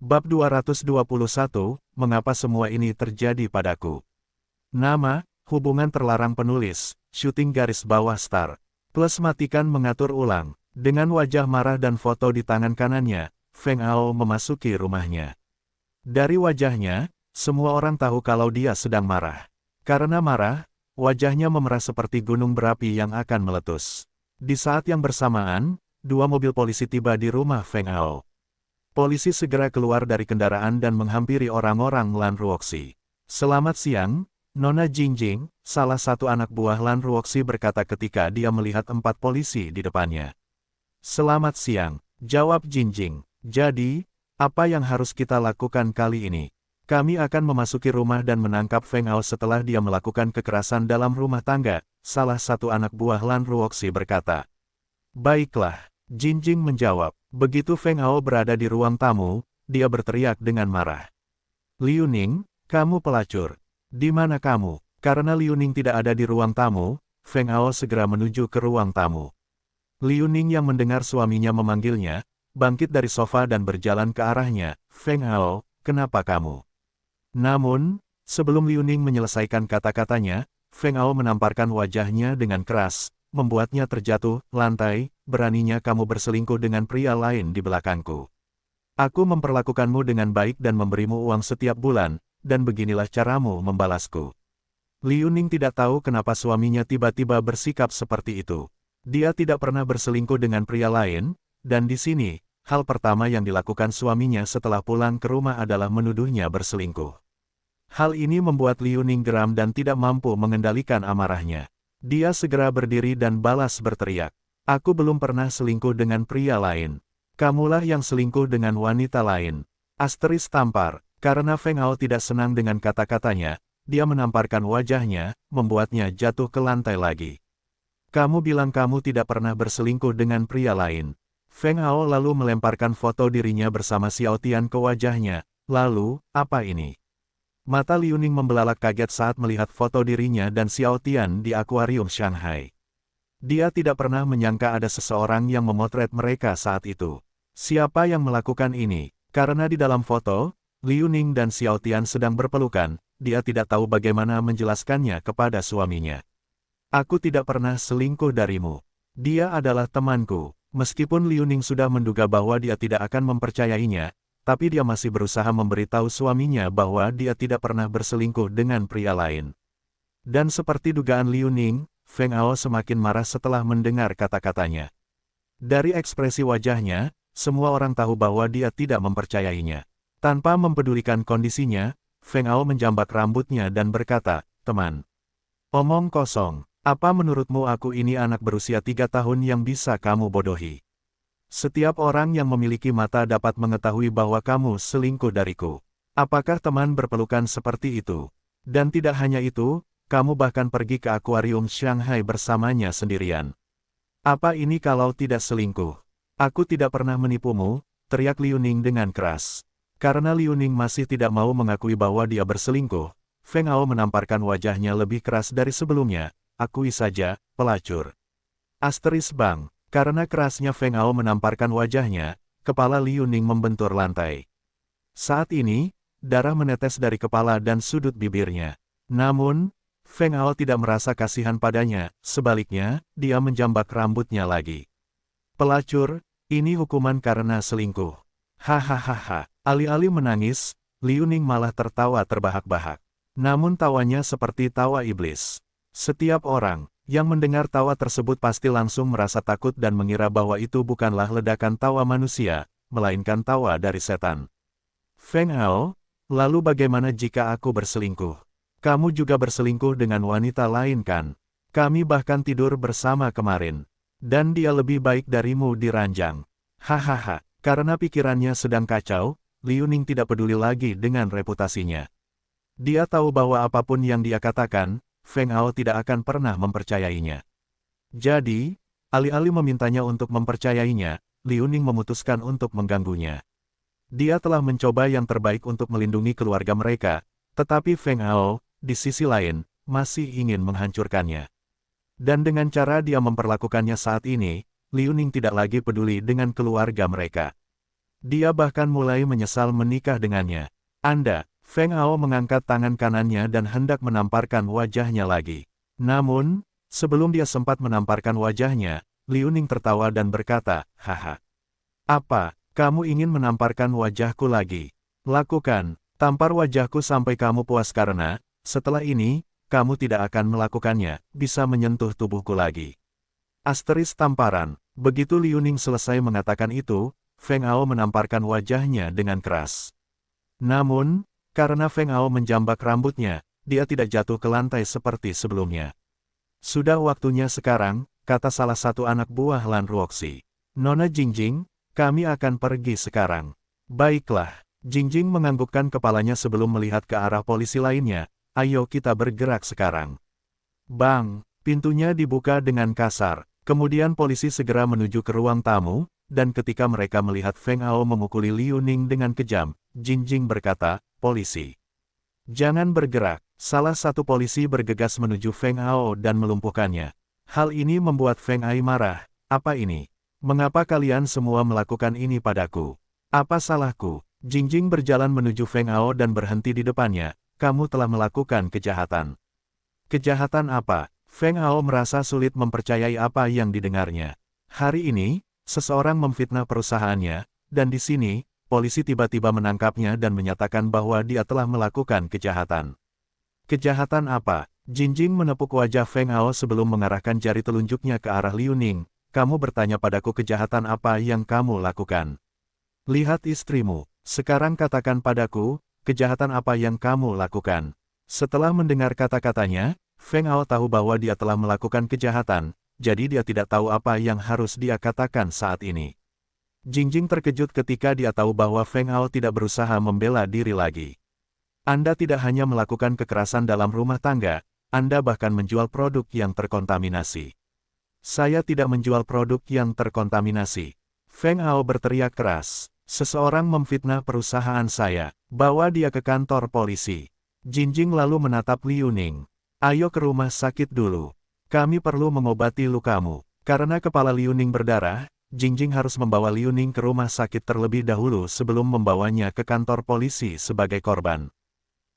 Bab 221, Mengapa semua ini terjadi padaku? Nama, hubungan terlarang penulis, syuting garis bawah star. Plus matikan mengatur ulang. Dengan wajah marah dan foto di tangan kanannya, Feng Ao memasuki rumahnya. Dari wajahnya, semua orang tahu kalau dia sedang marah. Karena marah, wajahnya memerah seperti gunung berapi yang akan meletus. Di saat yang bersamaan, dua mobil polisi tiba di rumah Feng Ao. Polisi segera keluar dari kendaraan dan menghampiri orang-orang Lan Ruoxi. "Selamat siang, Nona Jingjing," salah satu anak buah Lan Ruoxi berkata ketika dia melihat 4 polisi di depannya. "Selamat siang," jawab Jingjing. "Jadi, apa yang harus kita lakukan kali ini? Kami akan memasuki rumah dan menangkap Feng Ao setelah dia melakukan kekerasan dalam rumah tangga," salah satu anak buah Lan Ruoxi berkata. "Baiklah," Jingjing menjawab. Begitu Feng Ao berada di ruang tamu, dia berteriak dengan marah. "Liu Ning, kamu pelacur. Di mana kamu?" Karena Liu Ning tidak ada di ruang tamu, Feng Ao segera menuju ke ruang tamu. Liu Ning yang mendengar suaminya memanggilnya, bangkit dari sofa dan berjalan ke arahnya. "Feng Ao, kenapa kamu?" Namun, sebelum Liu Ning menyelesaikan kata-katanya, Feng Ao menamparkan wajahnya dengan keras, membuatnya terjatuh lantai. "Beraninya kamu berselingkuh dengan pria lain di belakangku. Aku memperlakukanmu dengan baik dan memberimu uang setiap bulan, dan beginilah caramu membalasku." Liu Ning tidak tahu kenapa suaminya tiba-tiba bersikap seperti itu. Dia tidak pernah berselingkuh dengan pria lain, dan di sini, hal pertama yang dilakukan suaminya setelah pulang ke rumah adalah menuduhnya berselingkuh. Hal ini membuat Liu Ning geram dan tidak mampu mengendalikan amarahnya. Dia segera berdiri dan balas berteriak. "Aku belum pernah selingkuh dengan pria lain. Kamulah yang selingkuh dengan wanita lain." Asteris tampar. Karena Feng Ao tidak senang dengan kata-katanya, dia menamparkan wajahnya, membuatnya jatuh ke lantai lagi. "Kamu bilang kamu tidak pernah berselingkuh dengan pria lain." Feng Ao lalu melemparkan foto dirinya bersama Xiao Tian ke wajahnya. "Lalu, apa ini?" Mata Liu Ning membelalak kaget saat melihat foto dirinya dan Xiao Tian di akuarium Shanghai. Dia tidak pernah menyangka ada seseorang yang memotret mereka saat itu. Siapa yang melakukan ini? Karena di dalam foto, Liu Ning dan Xiao Tian sedang berpelukan, dia tidak tahu bagaimana menjelaskannya kepada suaminya. "Aku tidak pernah selingkuh darimu. Dia adalah temanku." Meskipun Liu Ning sudah menduga bahwa dia tidak akan mempercayainya, tapi dia masih berusaha memberitahu suaminya bahwa dia tidak pernah berselingkuh dengan pria lain. Dan seperti dugaan Liu Ning, Feng Ao semakin marah setelah mendengar kata-katanya. Dari ekspresi wajahnya, semua orang tahu bahwa dia tidak mempercayainya. Tanpa mempedulikan kondisinya, Feng Ao menjambak rambutnya dan berkata, "Teman, omong kosong. Apa menurutmu aku ini anak berusia 3 tahun yang bisa kamu bodohi? Setiap orang yang memiliki mata dapat mengetahui bahwa kamu selingkuh dariku. Apakah teman berpelukan seperti itu? Dan tidak hanya itu, kamu bahkan pergi ke akuarium Shanghai bersamanya sendirian. Apa ini kalau tidak selingkuh? Aku tidak pernah menipumu," teriak Liu Ning dengan keras. Karena Liu Ning masih tidak mau mengakui bahwa dia berselingkuh, Feng Ao menamparkan wajahnya lebih keras dari sebelumnya. "Akui saja, pelacur." Asteris bang. Karena kerasnya Feng Ao menamparkan wajahnya, kepala Liu Ning membentur lantai. Saat ini, darah menetes dari kepala dan sudut bibirnya. Namun, Feng Ao tidak merasa kasihan padanya, sebaliknya, dia menjambak rambutnya lagi. "Pelacur, ini hukuman karena selingkuh." Hahaha. Alih-alih menangis, Liu Ning malah tertawa terbahak-bahak. Namun tawanya seperti tawa iblis. Setiap orang yang mendengar tawa tersebut pasti langsung merasa takut dan mengira bahwa itu bukanlah ledakan tawa manusia, melainkan tawa dari setan. "Feng Ao, lalu bagaimana jika aku berselingkuh? Kamu juga berselingkuh dengan wanita lain kan? Kami bahkan tidur bersama kemarin. Dan dia lebih baik darimu di ranjang." Hahaha. Karena pikirannya sedang kacau, Liu Ning tidak peduli lagi dengan reputasinya. Dia tahu bahwa apapun yang dia katakan, Feng Ao tidak akan pernah mempercayainya. Jadi, alih-alih memintanya untuk mempercayainya, Liu Ning memutuskan untuk mengganggunya. Dia telah mencoba yang terbaik untuk melindungi keluarga mereka, tetapi Feng Ao, di sisi lain, masih ingin menghancurkannya. Dan dengan cara dia memperlakukannya saat ini, Liu Ning tidak lagi peduli dengan keluarga mereka. Dia bahkan mulai menyesal menikah dengannya. Anda, Feng Ao mengangkat tangan kanannya dan hendak menamparkan wajahnya lagi. Namun, sebelum dia sempat menamparkan wajahnya, Liu Ning tertawa dan berkata, haha. Apa, kamu ingin menamparkan wajahku lagi? Lakukan, tampar wajahku sampai kamu puas karena, setelah ini, kamu tidak akan melakukannya, bisa menyentuh tubuhku lagi. Asteris tamparan. Begitu Liu Ning selesai mengatakan itu, Feng Ao menamparkan wajahnya dengan keras. Namun, karena Feng Ao menjambak rambutnya, dia tidak jatuh ke lantai seperti sebelumnya. Sudah waktunya sekarang, kata salah satu anak buah Lan Ruoxi. Nona Jingjing, kami akan pergi sekarang. Baiklah, Jingjing menganggukkan kepalanya sebelum melihat ke arah polisi lainnya. Ayo kita bergerak sekarang. Bang, pintunya dibuka dengan kasar. Kemudian polisi segera menuju ke ruang tamu, dan ketika mereka melihat Feng Ao memukuli Liu Ning dengan kejam, Jingjing berkata, polisi. Jangan bergerak. Salah satu polisi bergegas menuju Feng Ao dan melumpuhkannya. Hal ini membuat Feng Ai marah. Apa ini? Mengapa kalian semua melakukan ini padaku? Apa salahku? Jingjing berjalan menuju Feng Ao dan berhenti di depannya. Kamu telah melakukan kejahatan. Kejahatan apa? Feng Ao merasa sulit mempercayai apa yang didengarnya. Hari ini, seseorang memfitnah perusahaannya, dan di sini, polisi tiba-tiba menangkapnya dan menyatakan bahwa dia telah melakukan kejahatan. Kejahatan apa? Jingjing menepuk wajah Feng Ao sebelum mengarahkan jari telunjuknya ke arah Liu Ning. Kamu bertanya padaku kejahatan apa yang kamu lakukan? Lihat istrimu. Sekarang katakan padaku, kejahatan apa yang kamu lakukan? Setelah mendengar kata-katanya, Feng Ao tahu bahwa dia telah melakukan kejahatan, jadi dia tidak tahu apa yang harus dia katakan saat ini. Jingjing terkejut ketika dia tahu bahwa Feng Ao tidak berusaha membela diri lagi. Anda tidak hanya melakukan kekerasan dalam rumah tangga, Anda bahkan menjual produk yang terkontaminasi. Saya tidak menjual produk yang terkontaminasi. Feng Ao berteriak keras. Seseorang memfitnah perusahaan saya. Bawa dia ke kantor polisi. Jingjing lalu menatap Liu Ning. Ayo ke rumah sakit dulu. Kami perlu mengobati lukamu. Karena kepala Liu Ning berdarah, Jingjing harus membawa Liu Ning ke rumah sakit terlebih dahulu sebelum membawanya ke kantor polisi sebagai korban.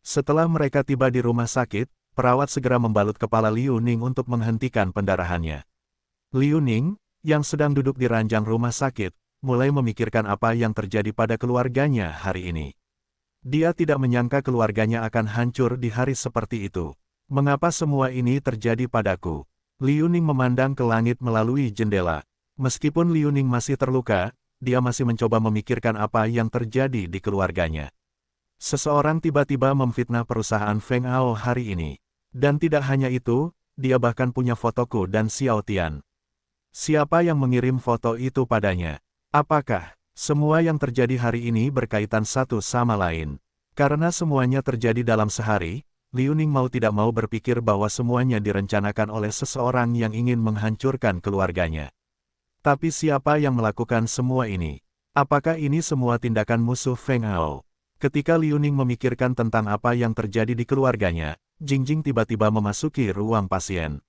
Setelah mereka tiba di rumah sakit, perawat segera membalut kepala Liu Ning untuk menghentikan pendarahannya. Liu Ning, yang sedang duduk di ranjang rumah sakit, mulai memikirkan apa yang terjadi pada keluarganya hari ini. Dia tidak menyangka keluarganya akan hancur di hari seperti itu. Mengapa semua ini terjadi padaku? Liu Ning memandang ke langit melalui jendela. Meskipun Liu Ning masih terluka, dia masih mencoba memikirkan apa yang terjadi di keluarganya. Seseorang tiba-tiba memfitnah perusahaan Feng Ao hari ini. Dan tidak hanya itu, dia bahkan punya fotoku dan Xiao Tian. Siapa yang mengirim foto itu padanya? Apakah semua yang terjadi hari ini berkaitan satu sama lain? Karena semuanya terjadi dalam sehari, Liu Ning mau tidak mau berpikir bahwa semuanya direncanakan oleh seseorang yang ingin menghancurkan keluarganya. Tapi siapa yang melakukan semua ini? Apakah ini semua tindakan musuh Feng Ao? Ketika Liu Ning memikirkan tentang apa yang terjadi di keluarganya, Jingjing tiba-tiba memasuki ruang pasien.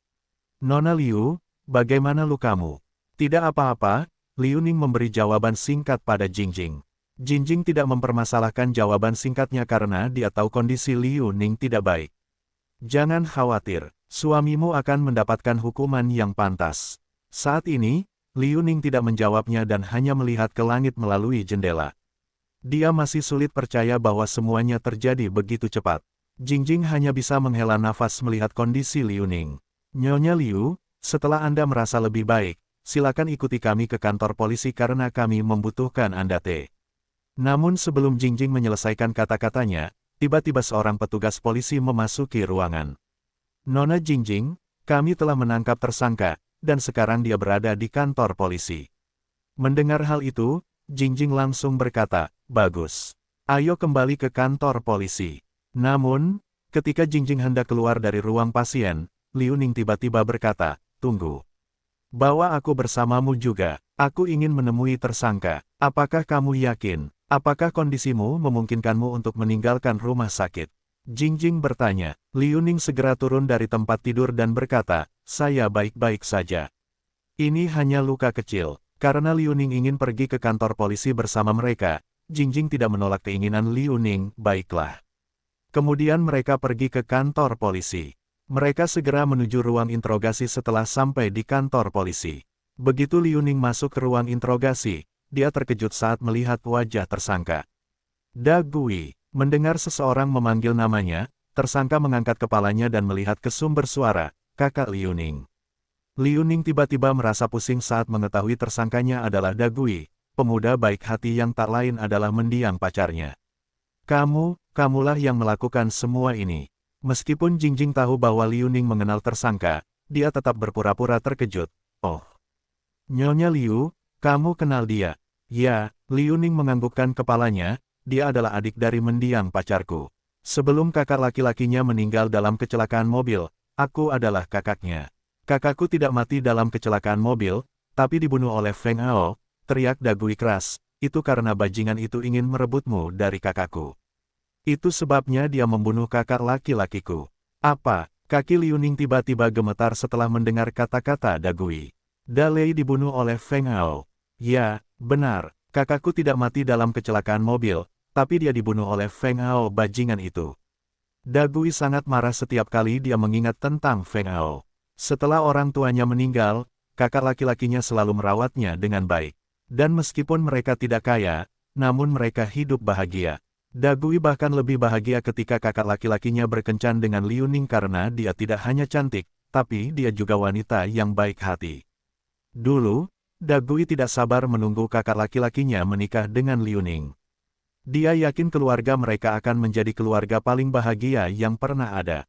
Nona Liu, bagaimana lukamu? Tidak apa-apa, Liu Ning memberi jawaban singkat pada Jingjing. Jingjing tidak mempermasalahkan jawaban singkatnya karena dia tahu kondisi Liu Ning tidak baik. Jangan khawatir, suamimu akan mendapatkan hukuman yang pantas. Saat ini, Liu Ning tidak menjawabnya dan hanya melihat ke langit melalui jendela. Dia masih sulit percaya bahwa semuanya terjadi begitu cepat. Jingjing hanya bisa menghela nafas melihat kondisi Liu Ning. Nyonya Liu, setelah Anda merasa lebih baik, silakan ikuti kami ke kantor polisi karena kami membutuhkan Anda. Namun sebelum Jingjing menyelesaikan kata-katanya, tiba-tiba seorang petugas polisi memasuki ruangan. Nona Jingjing, kami telah menangkap tersangka, dan sekarang dia berada di kantor polisi. Mendengar hal itu, Jingjing langsung berkata, bagus. Ayo kembali ke kantor polisi. Namun, ketika Jingjing hendak keluar dari ruang pasien, Liu Ning tiba-tiba berkata, tunggu. Bawa aku bersamamu juga. Aku ingin menemui tersangka. Apakah kamu yakin? Apakah kondisimu memungkinkanmu untuk meninggalkan rumah sakit? Jingjing bertanya. Liu Ning segera turun dari tempat tidur dan berkata, saya baik-baik saja. Ini hanya luka kecil. Karena Liu Ning ingin pergi ke kantor polisi bersama mereka, Jingjing tidak menolak keinginan Liu Ning, baiklah. Kemudian mereka pergi ke kantor polisi. Mereka segera menuju ruang interogasi setelah sampai di kantor polisi. Begitu Liu Ning masuk ke ruang interogasi, dia terkejut saat melihat wajah tersangka. Da Gui, mendengar seseorang memanggil namanya, tersangka mengangkat kepalanya dan melihat ke sumber suara, kakak Liu Ning. Liu Ning tiba-tiba merasa pusing saat mengetahui tersangkanya adalah Da Gui, pemuda baik hati yang tak lain adalah mendiang pacarnya. Kamulah yang melakukan semua ini. Meskipun Jingjing tahu bahwa Liu Ning mengenal tersangka, dia tetap berpura-pura terkejut. Oh, Nyonya Liu, kamu kenal dia? Ya, Liu Ning menganggukkan kepalanya, dia adalah adik dari mendiang pacarku. Sebelum kakak laki-lakinya meninggal dalam kecelakaan mobil, aku adalah kakaknya. Kakakku tidak mati dalam kecelakaan mobil, tapi dibunuh oleh Feng Hao, teriak Da Gui keras, itu karena bajingan itu ingin merebutmu dari kakakku. Itu sebabnya dia membunuh kakak laki-lakiku. Apa? Kaki Liu Ning tiba-tiba gemetar setelah mendengar kata-kata Da Gui. Da Lei dibunuh oleh Feng Hao. Ya, benar, kakakku tidak mati dalam kecelakaan mobil, tapi dia dibunuh oleh Feng Hao bajingan itu. Da Gui sangat marah setiap kali dia mengingat tentang Feng Hao. Setelah orang tuanya meninggal, kakak laki-lakinya selalu merawatnya dengan baik. Dan meskipun mereka tidak kaya, namun mereka hidup bahagia. Da Gui bahkan lebih bahagia ketika kakak laki-lakinya berkencan dengan Liu Ning karena dia tidak hanya cantik, tapi dia juga wanita yang baik hati. Dulu, Da Gui tidak sabar menunggu kakak laki-lakinya menikah dengan Liu Ning. Dia yakin keluarga mereka akan menjadi keluarga paling bahagia yang pernah ada.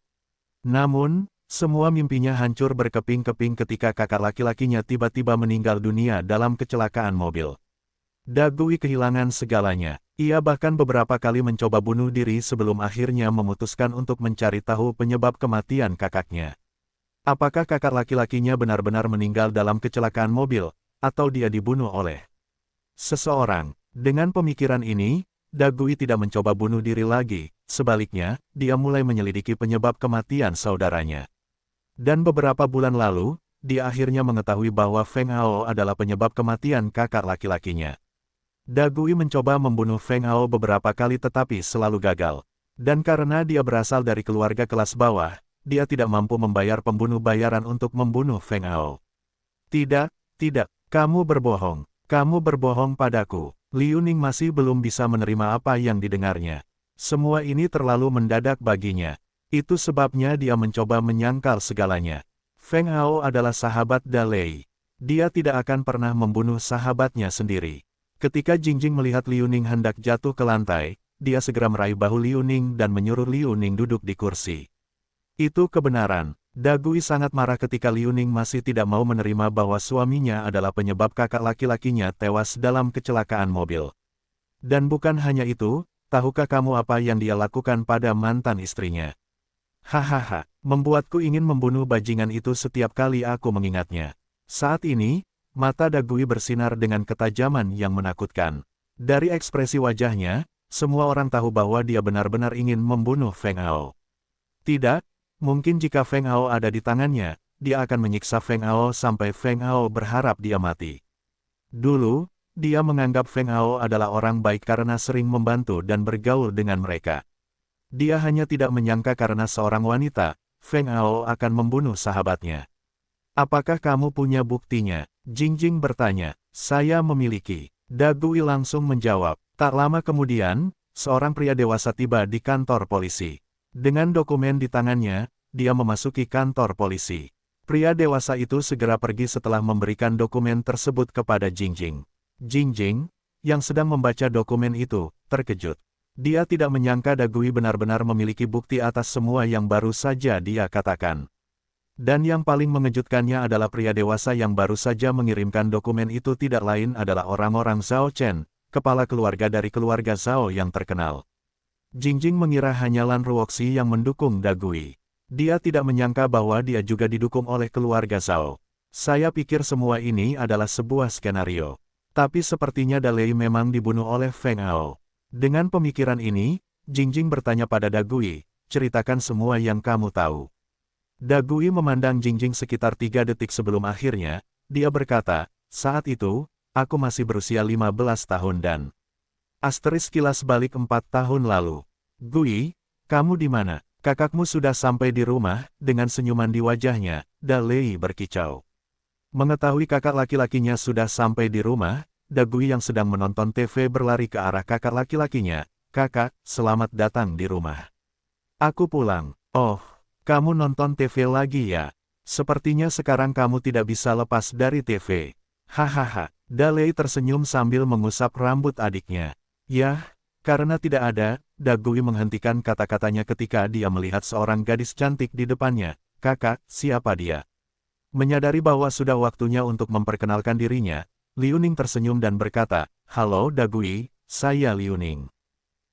Namun, semua mimpinya hancur berkeping-keping ketika kakak laki-lakinya tiba-tiba meninggal dunia dalam kecelakaan mobil. Da Gui kehilangan segalanya. Ia bahkan beberapa kali mencoba bunuh diri sebelum akhirnya memutuskan untuk mencari tahu penyebab kematian kakaknya. Apakah kakak laki-lakinya benar-benar meninggal dalam kecelakaan mobil, atau dia dibunuh oleh seseorang? Dengan pemikiran ini, Da Gui tidak mencoba bunuh diri lagi, sebaliknya, dia mulai menyelidiki penyebab kematian saudaranya. Dan beberapa bulan lalu, dia akhirnya mengetahui bahwa Feng Hao adalah penyebab kematian kakak laki-lakinya. Da Gui mencoba membunuh Feng Hao beberapa kali tetapi selalu gagal. Dan karena dia berasal dari keluarga kelas bawah, dia tidak mampu membayar pembunuh bayaran untuk membunuh Feng Hao. Tidak, kamu berbohong padaku. Liu Ning masih belum bisa menerima apa yang didengarnya. Semua ini terlalu mendadak baginya. Itu sebabnya dia mencoba menyangkal segalanya. Feng Hao adalah sahabat Da Lei. Dia tidak akan pernah membunuh sahabatnya sendiri. Ketika Jingjing melihat Liu Ning hendak jatuh ke lantai, dia segera meraih bahu Liu Ning dan menyuruh Liu Ning duduk di kursi. Itu kebenaran. Da Gui sangat marah ketika Liu Ning masih tidak mau menerima bahwa suaminya adalah penyebab kakak laki-lakinya tewas dalam kecelakaan mobil. Dan bukan hanya itu, tahukah kamu apa yang dia lakukan pada mantan istrinya? Hahaha, membuatku ingin membunuh bajingan itu setiap kali aku mengingatnya. Saat ini, mata Da Gui bersinar dengan ketajaman yang menakutkan. Dari ekspresi wajahnya, semua orang tahu bahwa dia benar-benar ingin membunuh Feng Hao. Tidak, mungkin jika Feng Hao ada di tangannya, dia akan menyiksa Feng Hao sampai Feng Hao berharap dia mati. Dulu, dia menganggap Feng Hao adalah orang baik karena sering membantu dan bergaul dengan mereka. Dia hanya tidak menyangka karena seorang wanita, Feng Hao akan membunuh sahabatnya. Apakah kamu punya buktinya? Jingjing bertanya. Saya memiliki. Da Gui langsung menjawab. Tak lama kemudian, seorang pria dewasa tiba di kantor polisi. Dengan dokumen di tangannya, dia memasuki kantor polisi. Pria dewasa itu segera pergi setelah memberikan dokumen tersebut kepada Jingjing. Jingjing, yang sedang membaca dokumen itu, terkejut. Dia tidak menyangka Da Gui benar-benar memiliki bukti atas semua yang baru saja dia katakan. Dan yang paling mengejutkannya adalah pria dewasa yang baru saja mengirimkan dokumen itu tidak lain adalah orang-orang Zhao Chen, kepala keluarga dari keluarga Zhao yang terkenal. Jingjing mengira hanya Lan Ruoxi yang mendukung Da Gui. Dia tidak menyangka bahwa dia juga didukung oleh keluarga Zhao. Saya pikir semua ini adalah sebuah skenario. Tapi sepertinya Da Lei memang dibunuh oleh Feng Hao. Dengan pemikiran ini, Jingjing bertanya pada Da Gui, ceritakan semua yang kamu tahu. Da Gui memandang Jingjing sekitar 3 detik sebelum akhirnya, dia berkata, saat itu, aku masih berusia 15 tahun dan... Kilas balik 4 tahun lalu. Gui, kamu di mana? Kakakmu sudah sampai di rumah, dengan senyuman di wajahnya, Da Lei berkicau. Mengetahui kakak laki-lakinya sudah sampai di rumah, Da Gui yang sedang menonton TV berlari ke arah kakak laki-lakinya. Kakak, selamat datang di rumah. Aku pulang. Oh, kamu nonton TV lagi ya? Sepertinya sekarang kamu tidak bisa lepas dari TV. Hahaha, Da Lei tersenyum sambil mengusap rambut adiknya. Yah, karena tidak ada, Da Gui menghentikan kata-katanya ketika dia melihat seorang gadis cantik di depannya. Kakak, siapa dia? Menyadari bahwa sudah waktunya untuk memperkenalkan dirinya, Liu Ning tersenyum dan berkata, Halo Da Gui, saya Liu Ning.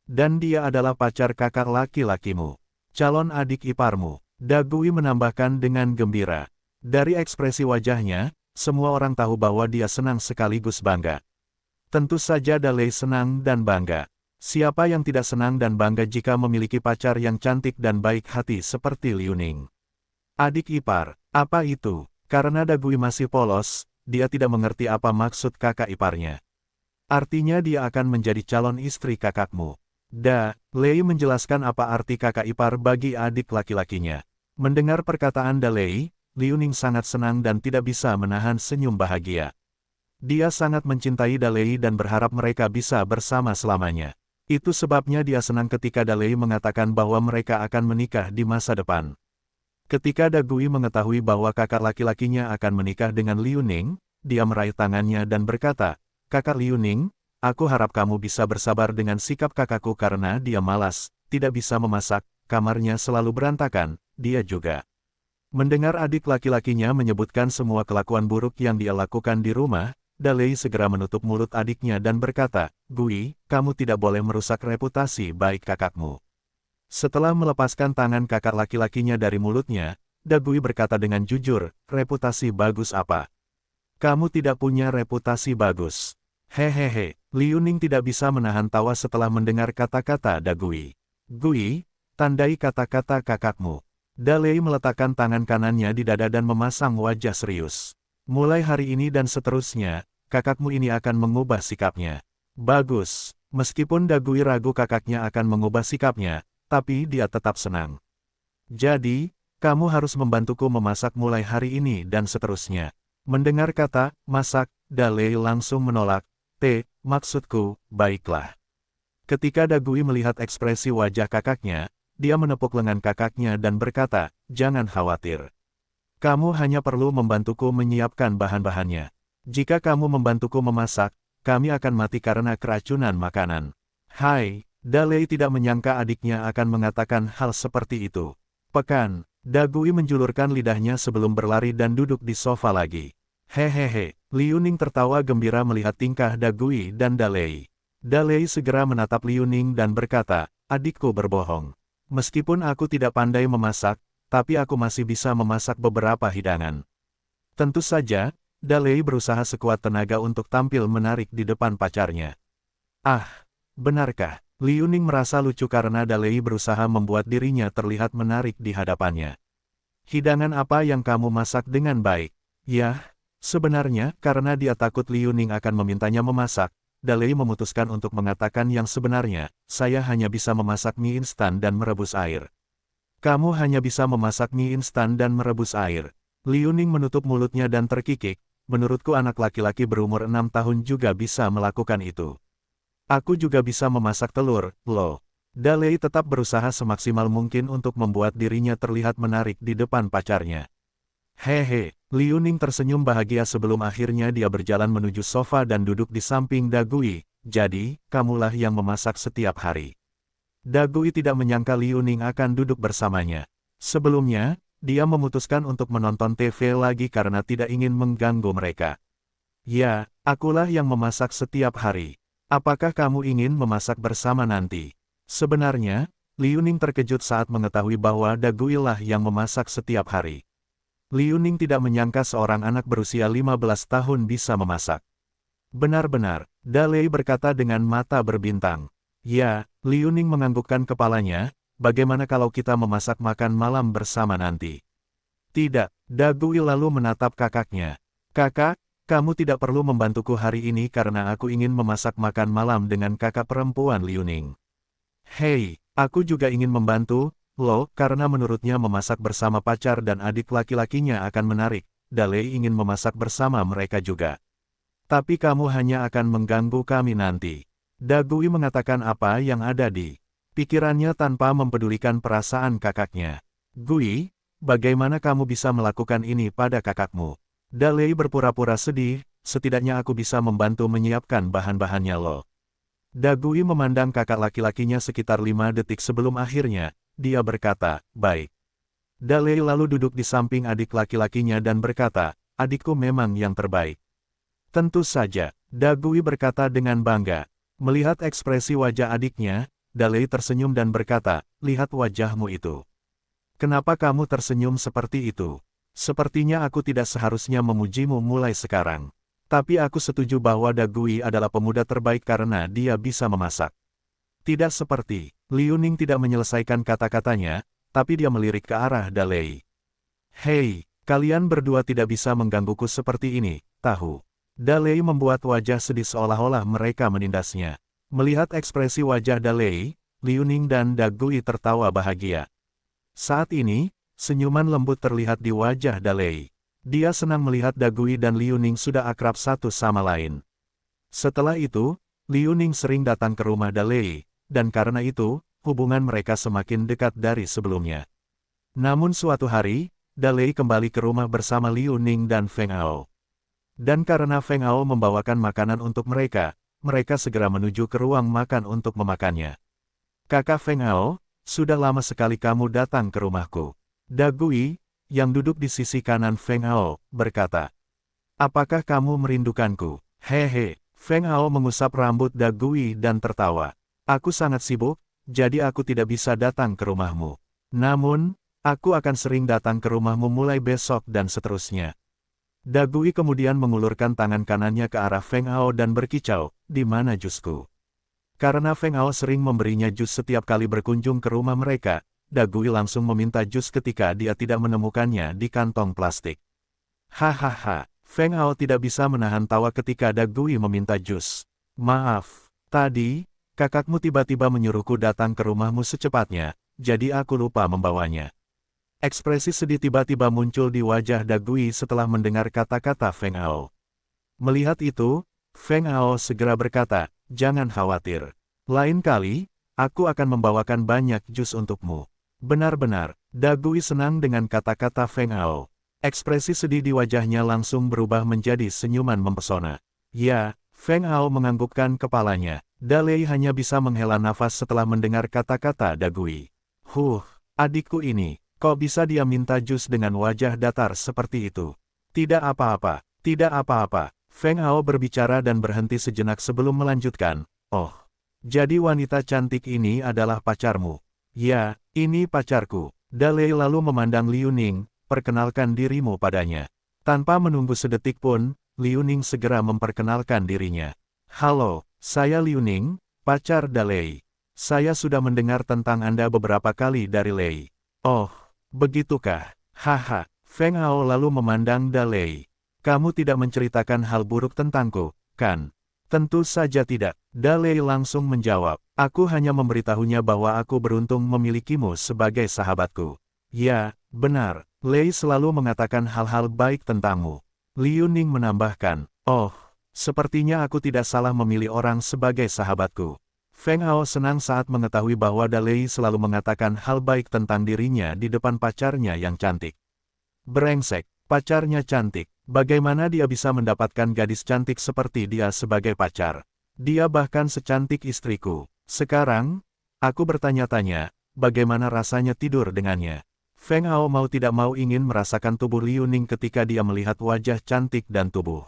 Dan dia adalah pacar kakak laki-lakimu. Calon adik iparmu. Da Gui menambahkan dengan gembira. Dari ekspresi wajahnya, semua orang tahu bahwa dia senang sekaligus bangga. Tentu saja Da Lei senang dan bangga. Siapa yang tidak senang dan bangga jika memiliki pacar yang cantik dan baik hati seperti Liu Ning? Adik ipar, apa itu? Karena Da Gui masih polos, dia tidak mengerti apa maksud kakak iparnya. Artinya dia akan menjadi calon istri kakakmu. Da Lei menjelaskan apa arti kakak ipar bagi adik laki-lakinya. Mendengar perkataan Da Lei, Liu Ning sangat senang dan tidak bisa menahan senyum bahagia. Dia sangat mencintai Da Lei dan berharap mereka bisa bersama selamanya. Itu sebabnya dia senang ketika Da Lei mengatakan bahwa mereka akan menikah di masa depan. Ketika Da Gui mengetahui bahwa kakak laki-lakinya akan menikah dengan Liu Ning, dia meraih tangannya dan berkata, Kakak Liu Ning, aku harap kamu bisa bersabar dengan sikap kakakku karena dia malas, tidak bisa memasak, kamarnya selalu berantakan, dia juga. Mendengar adik laki-lakinya menyebutkan semua kelakuan buruk yang dia lakukan di rumah, Da Lei segera menutup mulut adiknya dan berkata, Gui, kamu tidak boleh merusak reputasi baik kakakmu. Setelah melepaskan tangan kakak laki-lakinya dari mulutnya, Da Gui berkata dengan jujur, reputasi bagus apa? Kamu tidak punya reputasi bagus. Hehehe, Liu Ning tidak bisa menahan tawa setelah mendengar kata-kata Da Gui. Gui, tandai kata-kata kakakmu. Da Lei meletakkan tangan kanannya di dada dan memasang wajah serius. Mulai hari ini dan seterusnya, kakakmu ini akan mengubah sikapnya. Bagus, meskipun Da Gui ragu kakaknya akan mengubah sikapnya, tapi dia tetap senang. Jadi, kamu harus membantuku memasak mulai hari ini dan seterusnya. Mendengar kata, masak, Da Lei langsung menolak. Maksudku, baiklah. Ketika Da Gui melihat ekspresi wajah kakaknya, dia menepuk lengan kakaknya dan berkata, jangan khawatir. Kamu hanya perlu membantuku menyiapkan bahan-bahannya. Jika kamu membantuku memasak, kami akan mati karena keracunan makanan. Hai, Da Lei tidak menyangka adiknya akan mengatakan hal seperti itu. Pekan, Da Gui menjulurkan lidahnya sebelum berlari dan duduk di sofa lagi. Hehehe, Liu Ning tertawa gembira melihat tingkah Da Gui dan Da Lei. Da Lei segera menatap Liu Ning dan berkata, adikku berbohong. Meskipun aku tidak pandai memasak, tapi aku masih bisa memasak beberapa hidangan. Tentu saja, Da Lei berusaha sekuat tenaga untuk tampil menarik di depan pacarnya. Ah, benarkah? Liu Ning merasa lucu karena Da Lei berusaha membuat dirinya terlihat menarik di hadapannya. Hidangan apa yang kamu masak dengan baik? Yah, sebenarnya karena dia takut Liu Ning akan memintanya memasak, Da Lei memutuskan untuk mengatakan yang sebenarnya, saya hanya bisa memasak mie instan dan merebus air. Kamu hanya bisa memasak mie instan dan merebus air. Liu Ning menutup mulutnya dan terkikik, menurutku anak laki-laki berumur 6 tahun juga bisa melakukan itu. Aku juga bisa memasak telur, loh. Da Lei tetap berusaha semaksimal mungkin untuk membuat dirinya terlihat menarik di depan pacarnya. Hehe, Liu Ning tersenyum bahagia sebelum akhirnya dia berjalan menuju sofa dan duduk di samping Da Gui, jadi, kamulah yang memasak setiap hari. Da Gui tidak menyangka Liu Ning akan duduk bersamanya. Sebelumnya, dia memutuskan untuk menonton TV lagi karena tidak ingin mengganggu mereka. Ya, akulah yang memasak setiap hari. Apakah kamu ingin memasak bersama nanti? Sebenarnya, Liu Ning terkejut saat mengetahui bahwa Da Gui lah yang memasak setiap hari. Liu Ning tidak menyangka seorang anak berusia 15 tahun bisa memasak. Benar-benar, Da Lei berkata dengan mata berbintang. Ya, Liu Ning menganggukkan kepalanya, bagaimana kalau kita memasak makan malam bersama nanti? Tidak, Da Gui lalu menatap kakaknya. Kakak, kamu tidak perlu membantuku hari ini karena aku ingin memasak makan malam dengan kakak perempuan Liu Ning. Hei, aku juga ingin membantu, loh, karena menurutnya memasak bersama pacar dan adik laki-lakinya akan menarik. Dalei ingin memasak bersama mereka juga. Tapi kamu hanya akan mengganggu kami nanti. Dagui mengatakan apa yang ada di pikirannya tanpa mempedulikan perasaan kakaknya. Gui, bagaimana kamu bisa melakukan ini pada kakakmu? Dalei berpura-pura sedih, setidaknya aku bisa membantu menyiapkan bahan-bahannya loh. Dagui memandang kakak laki-lakinya sekitar 5 detik sebelum akhirnya, dia berkata, baik. Dalei lalu duduk di samping adik laki-lakinya dan berkata, adikku memang yang terbaik. Tentu saja, Dagui berkata dengan bangga. Melihat ekspresi wajah adiknya, Dalei tersenyum dan berkata, lihat wajahmu itu. Kenapa kamu tersenyum seperti itu? Sepertinya aku tidak seharusnya memujimu mulai sekarang. Tapi aku setuju bahwa Dagui adalah pemuda terbaik karena dia bisa memasak. Tidak seperti, Liu Ning tidak menyelesaikan kata-katanya, tapi dia melirik ke arah Dalei. Hei, kalian berdua tidak bisa menggangguku seperti ini, tahu. Dalei membuat wajah sedih seolah-olah mereka menindasnya. Melihat ekspresi wajah Dalei, Liu Ning dan Dagui tertawa bahagia. Saat ini, senyuman lembut terlihat di wajah Dalei. Dia senang melihat Dagui dan Liu Ning sudah akrab satu sama lain. Setelah itu, Liu Ning sering datang ke rumah Dalei, dan karena itu, hubungan mereka semakin dekat dari sebelumnya. Namun suatu hari, Dalei kembali ke rumah bersama Liu Ning dan Feng Ao. Dan karena Feng Ao membawakan makanan untuk mereka, mereka segera menuju ke ruang makan untuk memakannya. Kakak Feng Ao, sudah lama sekali kamu datang ke rumahku. Dagui, yang duduk di sisi kanan Feng Ao, berkata. Apakah kamu merindukanku? Hehe, Feng Ao mengusap rambut Dagui dan tertawa. Aku sangat sibuk, jadi aku tidak bisa datang ke rumahmu. Namun, aku akan sering datang ke rumahmu mulai besok dan seterusnya. Dagui kemudian mengulurkan tangan kanannya ke arah Feng Ao dan berkicau, di mana jusku? Karena Feng Ao sering memberinya jus setiap kali berkunjung ke rumah mereka, Dagui langsung meminta jus ketika dia tidak menemukannya di kantong plastik. Hahaha, Feng Ao tidak bisa menahan tawa ketika Dagui meminta jus. Maaf, tadi, kakakmu tiba-tiba menyuruhku datang ke rumahmu secepatnya, jadi aku lupa membawanya. Ekspresi sedih tiba-tiba muncul di wajah Dagui setelah mendengar kata-kata Feng Ao. Melihat itu, Feng Ao segera berkata, jangan khawatir. Lain kali, aku akan membawakan banyak jus untukmu. Benar-benar, Dagui senang dengan kata-kata Feng Ao. Ekspresi sedih di wajahnya langsung berubah menjadi senyuman mempesona. Ya, Feng Ao menganggukkan kepalanya. Dalei hanya bisa menghela nafas setelah mendengar kata-kata Dagui. Adikku ini, kok bisa dia minta jus dengan wajah datar seperti itu? Tidak apa-apa, tidak apa-apa. Feng Ao berbicara dan berhenti sejenak sebelum melanjutkan. Oh, jadi wanita cantik ini adalah pacarmu? Ya, ini pacarku. Dalei lalu memandang Liu Ning, perkenalkan dirimu padanya. Tanpa menunggu sedetik pun, Liu Ning segera memperkenalkan dirinya. Halo, saya Liu Ning, pacar Dalei. Saya sudah mendengar tentang Anda beberapa kali dari Lei. Oh, begitukah? Haha, Feng Ao lalu memandang Dalei. Kamu tidak menceritakan hal buruk tentangku, kan? Tentu saja tidak. Dalei langsung menjawab. Aku hanya memberitahunya bahwa aku beruntung memilikimu sebagai sahabatku. Ya, benar. Lei selalu mengatakan hal-hal baik tentangmu. Liu Ning menambahkan. Oh, sepertinya aku tidak salah memilih orang sebagai sahabatku. Feng Ao senang saat mengetahui bahwa Dalei selalu mengatakan hal baik tentang dirinya di depan pacarnya yang cantik. Brengsek, pacarnya cantik. Bagaimana dia bisa mendapatkan gadis cantik seperti dia sebagai pacar? Dia bahkan secantik istriku. Sekarang, aku bertanya-tanya, bagaimana rasanya tidur dengannya? Feng Ao mau tidak mau ingin merasakan tubuh Liu Ning ketika dia melihat wajah cantik dan tubuh.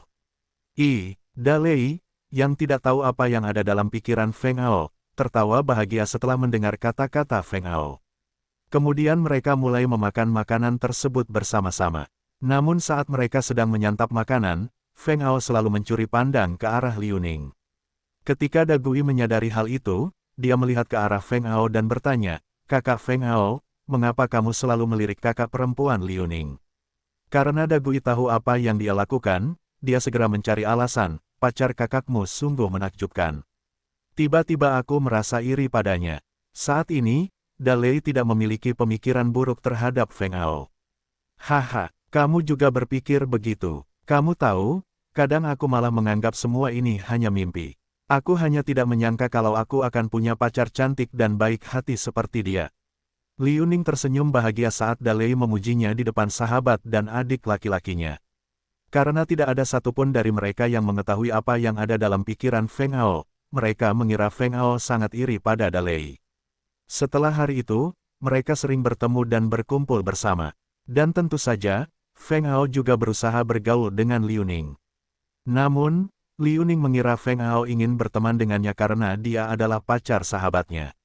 Dalei, yang tidak tahu apa yang ada dalam pikiran Feng Ao, tertawa bahagia setelah mendengar kata-kata Feng Ao. Kemudian mereka mulai memakan makanan tersebut bersama-sama. Namun saat mereka sedang menyantap makanan, Feng Ao selalu mencuri pandang ke arah Liu Ning. Ketika Dagui menyadari hal itu, dia melihat ke arah Feng Ao dan bertanya, Kakak Feng Ao, mengapa kamu selalu melirik kakak perempuan Liu Ning? Karena Dagui tahu apa yang dia lakukan, dia segera mencari alasan, pacar kakakmu sungguh menakjubkan. Tiba-tiba aku merasa iri padanya. Saat ini, Dalei tidak memiliki pemikiran buruk terhadap Feng Ao. Haha, kamu juga berpikir begitu. Kamu tahu, kadang aku malah menganggap semua ini hanya mimpi. Aku hanya tidak menyangka kalau aku akan punya pacar cantik dan baik hati seperti dia. Liu Ning tersenyum bahagia saat Dalei memujinya di depan sahabat dan adik laki-lakinya. Karena tidak ada satupun dari mereka yang mengetahui apa yang ada dalam pikiran Feng Ao, mereka mengira Feng Ao sangat iri pada Dalei. Setelah hari itu, mereka sering bertemu dan berkumpul bersama. Dan tentu saja, Feng Ao juga berusaha bergaul dengan Liu Ning. Namun, Liu Ning mengira Feng Ao ingin berteman dengannya karena dia adalah pacar sahabatnya.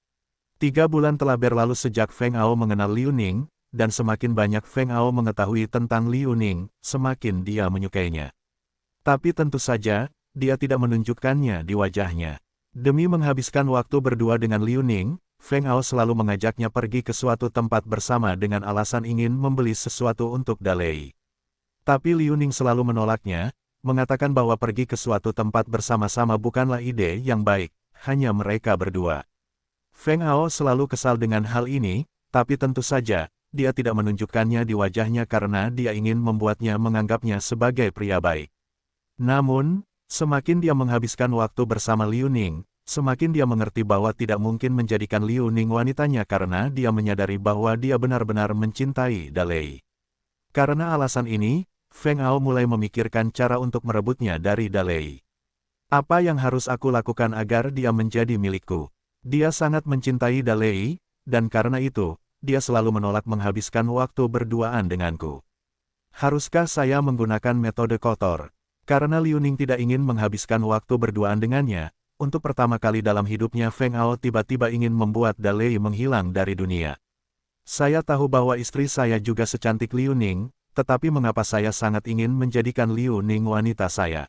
3 bulan telah berlalu sejak Feng Ao mengenal Liu Ning, dan semakin banyak Feng Ao mengetahui tentang Liu Ning, semakin dia menyukainya. Tapi tentu saja, dia tidak menunjukkannya di wajahnya. Demi menghabiskan waktu berdua dengan Liu Ning, Feng Ao selalu mengajaknya pergi ke suatu tempat bersama dengan alasan ingin membeli sesuatu untuk Dalei. Tapi Liu Ning selalu menolaknya, mengatakan bahwa pergi ke suatu tempat bersama-sama bukanlah ide yang baik, hanya mereka berdua. Feng Ao selalu kesal dengan hal ini, tapi tentu saja, dia tidak menunjukkannya di wajahnya karena dia ingin membuatnya menganggapnya sebagai pria baik. Namun, semakin dia menghabiskan waktu bersama Liu Ning, semakin dia mengerti bahwa tidak mungkin menjadikan Liu Ning wanitanya karena dia menyadari bahwa dia benar-benar mencintai Dalei. Karena alasan ini, Feng Ao mulai memikirkan cara untuk merebutnya dari Dalei. Apa yang harus aku lakukan agar dia menjadi milikku? Dia sangat mencintai Dalei, dan karena itu, dia selalu menolak menghabiskan waktu berduaan denganku. Haruskah saya menggunakan metode kotor? Karena Liu Ning tidak ingin menghabiskan waktu berduaan dengannya, untuk pertama kali dalam hidupnya Feng Ao tiba-tiba ingin membuat Dalei menghilang dari dunia. Saya tahu bahwa istri saya juga secantik Liu Ning, tetapi mengapa saya sangat ingin menjadikan Liu Ning wanita saya?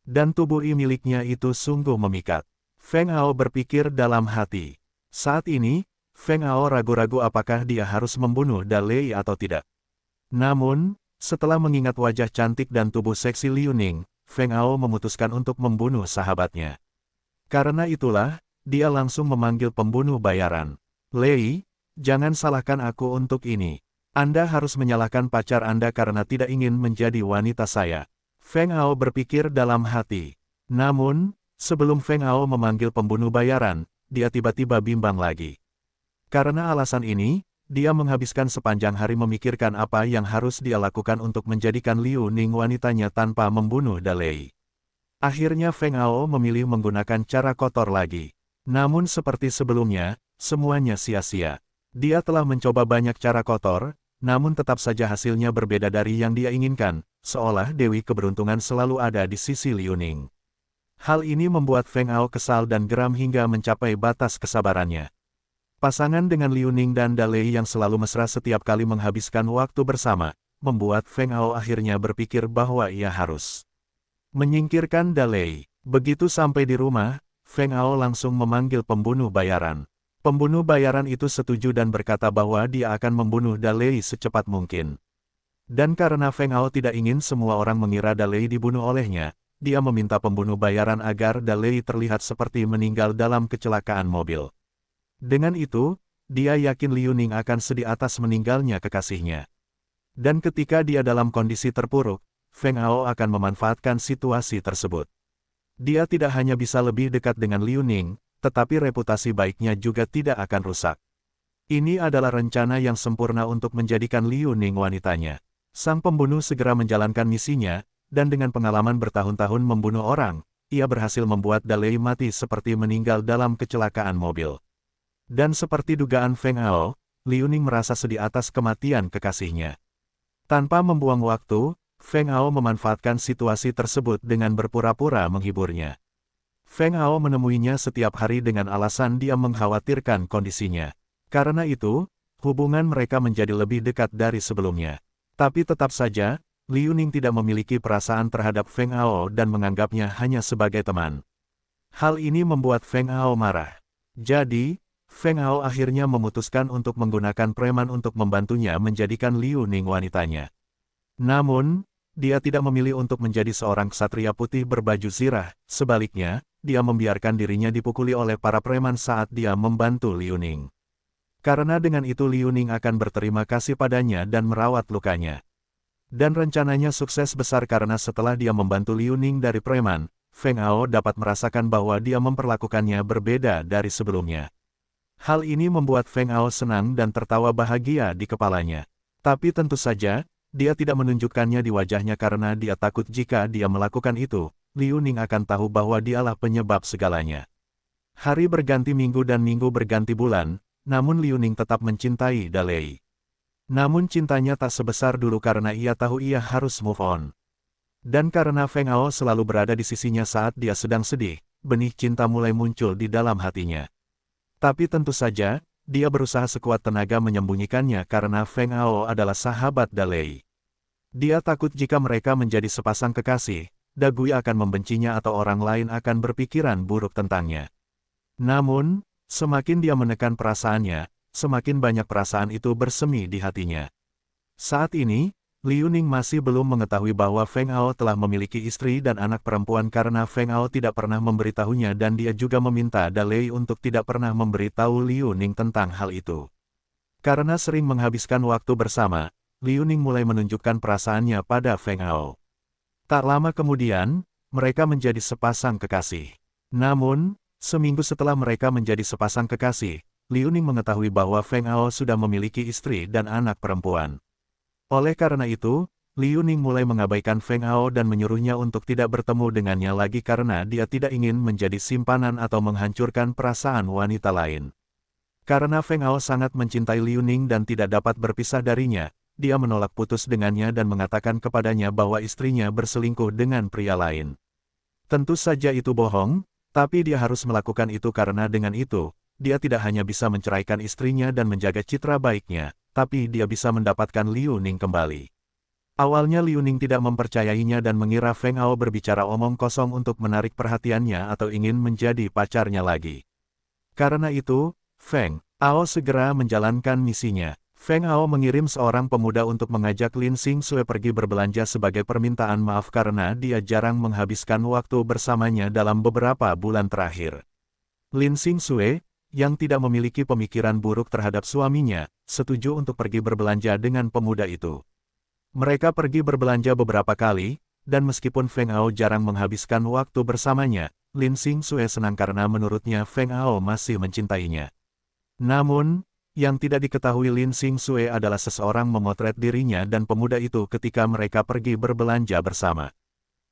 Dan tubuh miliknya itu sungguh memikat. Feng Ao berpikir dalam hati. Saat ini, Feng Ao ragu-ragu apakah dia harus membunuh Dalei atau tidak. Namun, setelah mengingat wajah cantik dan tubuh seksi Liu Ning, Feng Ao memutuskan untuk membunuh sahabatnya. Karena itulah, dia langsung memanggil pembunuh bayaran. Lei, jangan salahkan aku untuk ini. Anda harus menyalahkan pacar Anda karena tidak ingin menjadi wanita saya. Feng Ao berpikir dalam hati. Namun, sebelum Feng Ao memanggil pembunuh bayaran, dia tiba-tiba bimbang lagi. Karena alasan ini, dia menghabiskan sepanjang hari memikirkan apa yang harus dia lakukan untuk menjadikan Liu Ning wanitanya tanpa membunuh Dalei. Akhirnya Feng Ao memilih menggunakan cara kotor lagi. Namun seperti sebelumnya, semuanya sia-sia. Dia telah mencoba banyak cara kotor, namun tetap saja hasilnya berbeda dari yang dia inginkan, seolah Dewi Keberuntungan selalu ada di sisi Liu Ning. Hal ini membuat Feng Ao kesal dan geram hingga mencapai batas kesabarannya. Pasangan dengan Liu Ning dan Dalei yang selalu mesra setiap kali menghabiskan waktu bersama, membuat Feng Ao akhirnya berpikir bahwa ia harus menyingkirkan Dalei. Begitu sampai di rumah, Feng Ao langsung memanggil pembunuh bayaran. Pembunuh bayaran itu setuju dan berkata bahwa dia akan membunuh Dalei secepat mungkin. Dan karena Feng Ao tidak ingin semua orang mengira Dalei dibunuh olehnya, dia meminta pembunuh bayaran agar Dalei terlihat seperti meninggal dalam kecelakaan mobil. Dengan itu, dia yakin Liu Ning akan sedih atas meninggalnya kekasihnya. Dan ketika dia dalam kondisi terpuruk, Feng Ao akan memanfaatkan situasi tersebut. Dia tidak hanya bisa lebih dekat dengan Liu Ning, tetapi reputasi baiknya juga tidak akan rusak. Ini adalah rencana yang sempurna untuk menjadikan Liu Ning wanitanya. Sang pembunuh segera menjalankan misinya, dan dengan pengalaman bertahun-tahun membunuh orang, ia berhasil membuat Dalei mati seperti meninggal dalam kecelakaan mobil. Dan seperti dugaan Feng Ao, Liu Ning merasa sedih atas kematian kekasihnya. Tanpa membuang waktu, Feng Ao memanfaatkan situasi tersebut dengan berpura-pura menghiburnya. Feng Ao menemuinya setiap hari dengan alasan dia mengkhawatirkan kondisinya. Karena itu, hubungan mereka menjadi lebih dekat dari sebelumnya. Tapi tetap saja, Liu Ning tidak memiliki perasaan terhadap Feng Ao dan menganggapnya hanya sebagai teman. Hal ini membuat Feng Ao marah. Jadi, Feng Ao akhirnya memutuskan untuk menggunakan preman untuk membantunya menjadikan Liu Ning wanitanya. Namun, dia tidak memilih untuk menjadi seorang ksatria putih berbaju zirah, sebaliknya, dia membiarkan dirinya dipukuli oleh para preman saat dia membantu Liu Ning. Karena dengan itu Liu Ning akan berterima kasih padanya dan merawat lukanya. Dan rencananya sukses besar karena setelah dia membantu Liu Ning dari preman, Feng Ao dapat merasakan bahwa dia memperlakukannya berbeda dari sebelumnya. Hal ini membuat Feng Ao senang dan tertawa bahagia di kepalanya. Tapi tentu saja, dia tidak menunjukkannya di wajahnya karena dia takut jika dia melakukan itu, Liu Ning akan tahu bahwa dialah penyebab segalanya. Hari berganti minggu dan minggu berganti bulan, namun Liu Ning tetap mencintai Dalei. Namun cintanya tak sebesar dulu karena ia tahu ia harus move on. Dan karena Feng Ao selalu berada di sisinya saat dia sedang sedih, benih cinta mulai muncul di dalam hatinya. Tapi tentu saja, dia berusaha sekuat tenaga menyembunyikannya karena Feng Ao adalah sahabat Dalei. Dia takut jika mereka menjadi sepasang kekasih, Dagui akan membencinya atau orang lain akan berpikiran buruk tentangnya. Namun, semakin dia menekan perasaannya, semakin banyak perasaan itu bersemi di hatinya. Saat ini, Liu Ning masih belum mengetahui bahwa Feng Ao telah memiliki istri dan anak perempuan karena Feng Ao tidak pernah memberitahunya dan dia juga meminta Dalei untuk tidak pernah memberitahu Liu Ning tentang hal itu. Karena sering menghabiskan waktu bersama, Liu Ning mulai menunjukkan perasaannya pada Feng Ao. Tak lama kemudian, mereka menjadi sepasang kekasih. Namun, seminggu setelah mereka menjadi sepasang kekasih, Liu Ning mengetahui bahwa Feng Ao sudah memiliki istri dan anak perempuan. Oleh karena itu, Liu Ning mulai mengabaikan Feng Ao dan menyuruhnya untuk tidak bertemu dengannya lagi karena dia tidak ingin menjadi simpanan atau menghancurkan perasaan wanita lain. Karena Feng Ao sangat mencintai Liu Ning dan tidak dapat berpisah darinya, dia menolak putus dengannya dan mengatakan kepadanya bahwa istrinya berselingkuh dengan pria lain. Tentu saja itu bohong, tapi dia harus melakukan itu karena dengan itu, dia tidak hanya bisa menceraikan istrinya dan menjaga citra baiknya, tapi dia bisa mendapatkan Liu Ning kembali. Awalnya Liu Ning tidak mempercayainya dan mengira Feng Ao berbicara omong kosong untuk menarik perhatiannya atau ingin menjadi pacarnya lagi. Karena itu, Feng Ao segera menjalankan misinya. Feng Ao mengirim seorang pemuda untuk mengajak Lin Xingxue pergi berbelanja sebagai permintaan maaf karena dia jarang menghabiskan waktu bersamanya dalam beberapa bulan terakhir. Lin Xingxue, yang tidak memiliki pemikiran buruk terhadap suaminya, setuju untuk pergi berbelanja dengan pemuda itu. Mereka pergi berbelanja beberapa kali, dan meskipun Feng Ao jarang menghabiskan waktu bersamanya, Lin Xingxue senang karena menurutnya Feng Ao masih mencintainya. Namun, yang tidak diketahui Lin Xingxue adalah seseorang memotret dirinya dan pemuda itu ketika mereka pergi berbelanja bersama.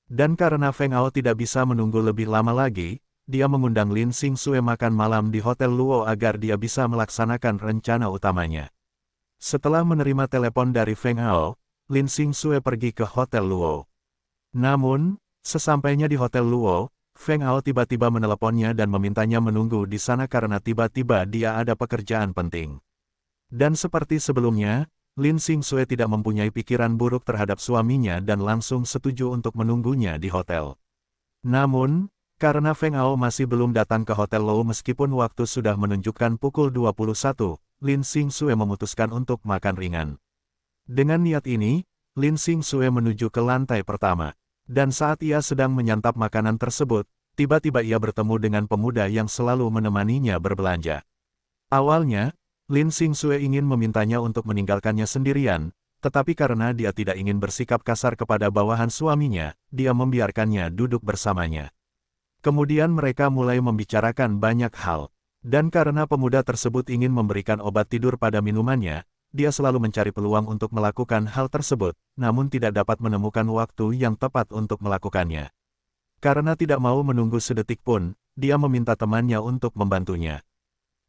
Dan karena Feng Ao tidak bisa menunggu lebih lama lagi, dia mengundang Lin Xingxue makan malam di Hotel Luo agar dia bisa melaksanakan rencana utamanya. Setelah menerima telepon dari Feng Ao, Lin Xingxue pergi ke Hotel Luo. Namun, sesampainya di Hotel Luo, Feng Ao tiba-tiba meneleponnya dan memintanya menunggu di sana karena tiba-tiba dia ada pekerjaan penting. Dan seperti sebelumnya, Lin Xingxue tidak mempunyai pikiran buruk terhadap suaminya dan langsung setuju untuk menunggunya di hotel. Namun, karena Feng Ao masih belum datang ke Hotel Luo meskipun waktu sudah menunjukkan pukul 21, Lin Xingxue memutuskan untuk makan ringan. Dengan niat ini, Lin Xingxue menuju ke lantai pertama. Dan saat ia sedang menyantap makanan tersebut, tiba-tiba ia bertemu dengan pemuda yang selalu menemaninya berbelanja. Awalnya, Lin Xingxue ingin memintanya untuk meninggalkannya sendirian, tetapi karena dia tidak ingin bersikap kasar kepada bawahan suaminya, dia membiarkannya duduk bersamanya. Kemudian mereka mulai membicarakan banyak hal. Dan karena pemuda tersebut ingin memberikan obat tidur pada minumannya, dia selalu mencari peluang untuk melakukan hal tersebut, namun tidak dapat menemukan waktu yang tepat untuk melakukannya. Karena tidak mau menunggu sedetik pun, dia meminta temannya untuk membantunya.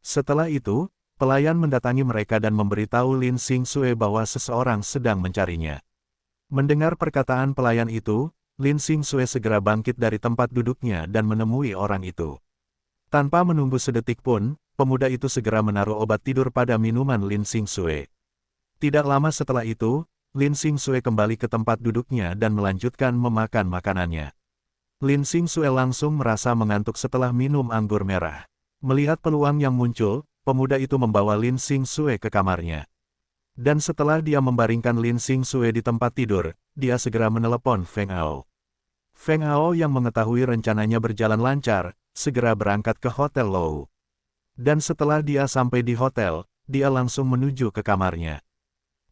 Setelah itu, pelayan mendatangi mereka dan memberitahu Lin Xingxue bahwa seseorang sedang mencarinya. Mendengar perkataan pelayan itu, Lin Xingxue segera bangkit dari tempat duduknya dan menemui orang itu. Tanpa menunggu sedetik pun, pemuda itu segera menaruh obat tidur pada minuman Lin Xingxue. Tidak lama setelah itu, Lin Xingxue kembali ke tempat duduknya dan melanjutkan memakan makanannya. Lin Xingxue langsung merasa mengantuk setelah minum anggur merah. Melihat peluang yang muncul, pemuda itu membawa Lin Xingxue ke kamarnya. Dan setelah dia membaringkan Lin Xingxue di tempat tidur, dia segera menelepon Feng Ao. Feng Ao yang mengetahui rencananya berjalan lancar, segera berangkat ke Hotel Lou. Dan setelah dia sampai di hotel, dia langsung menuju ke kamarnya.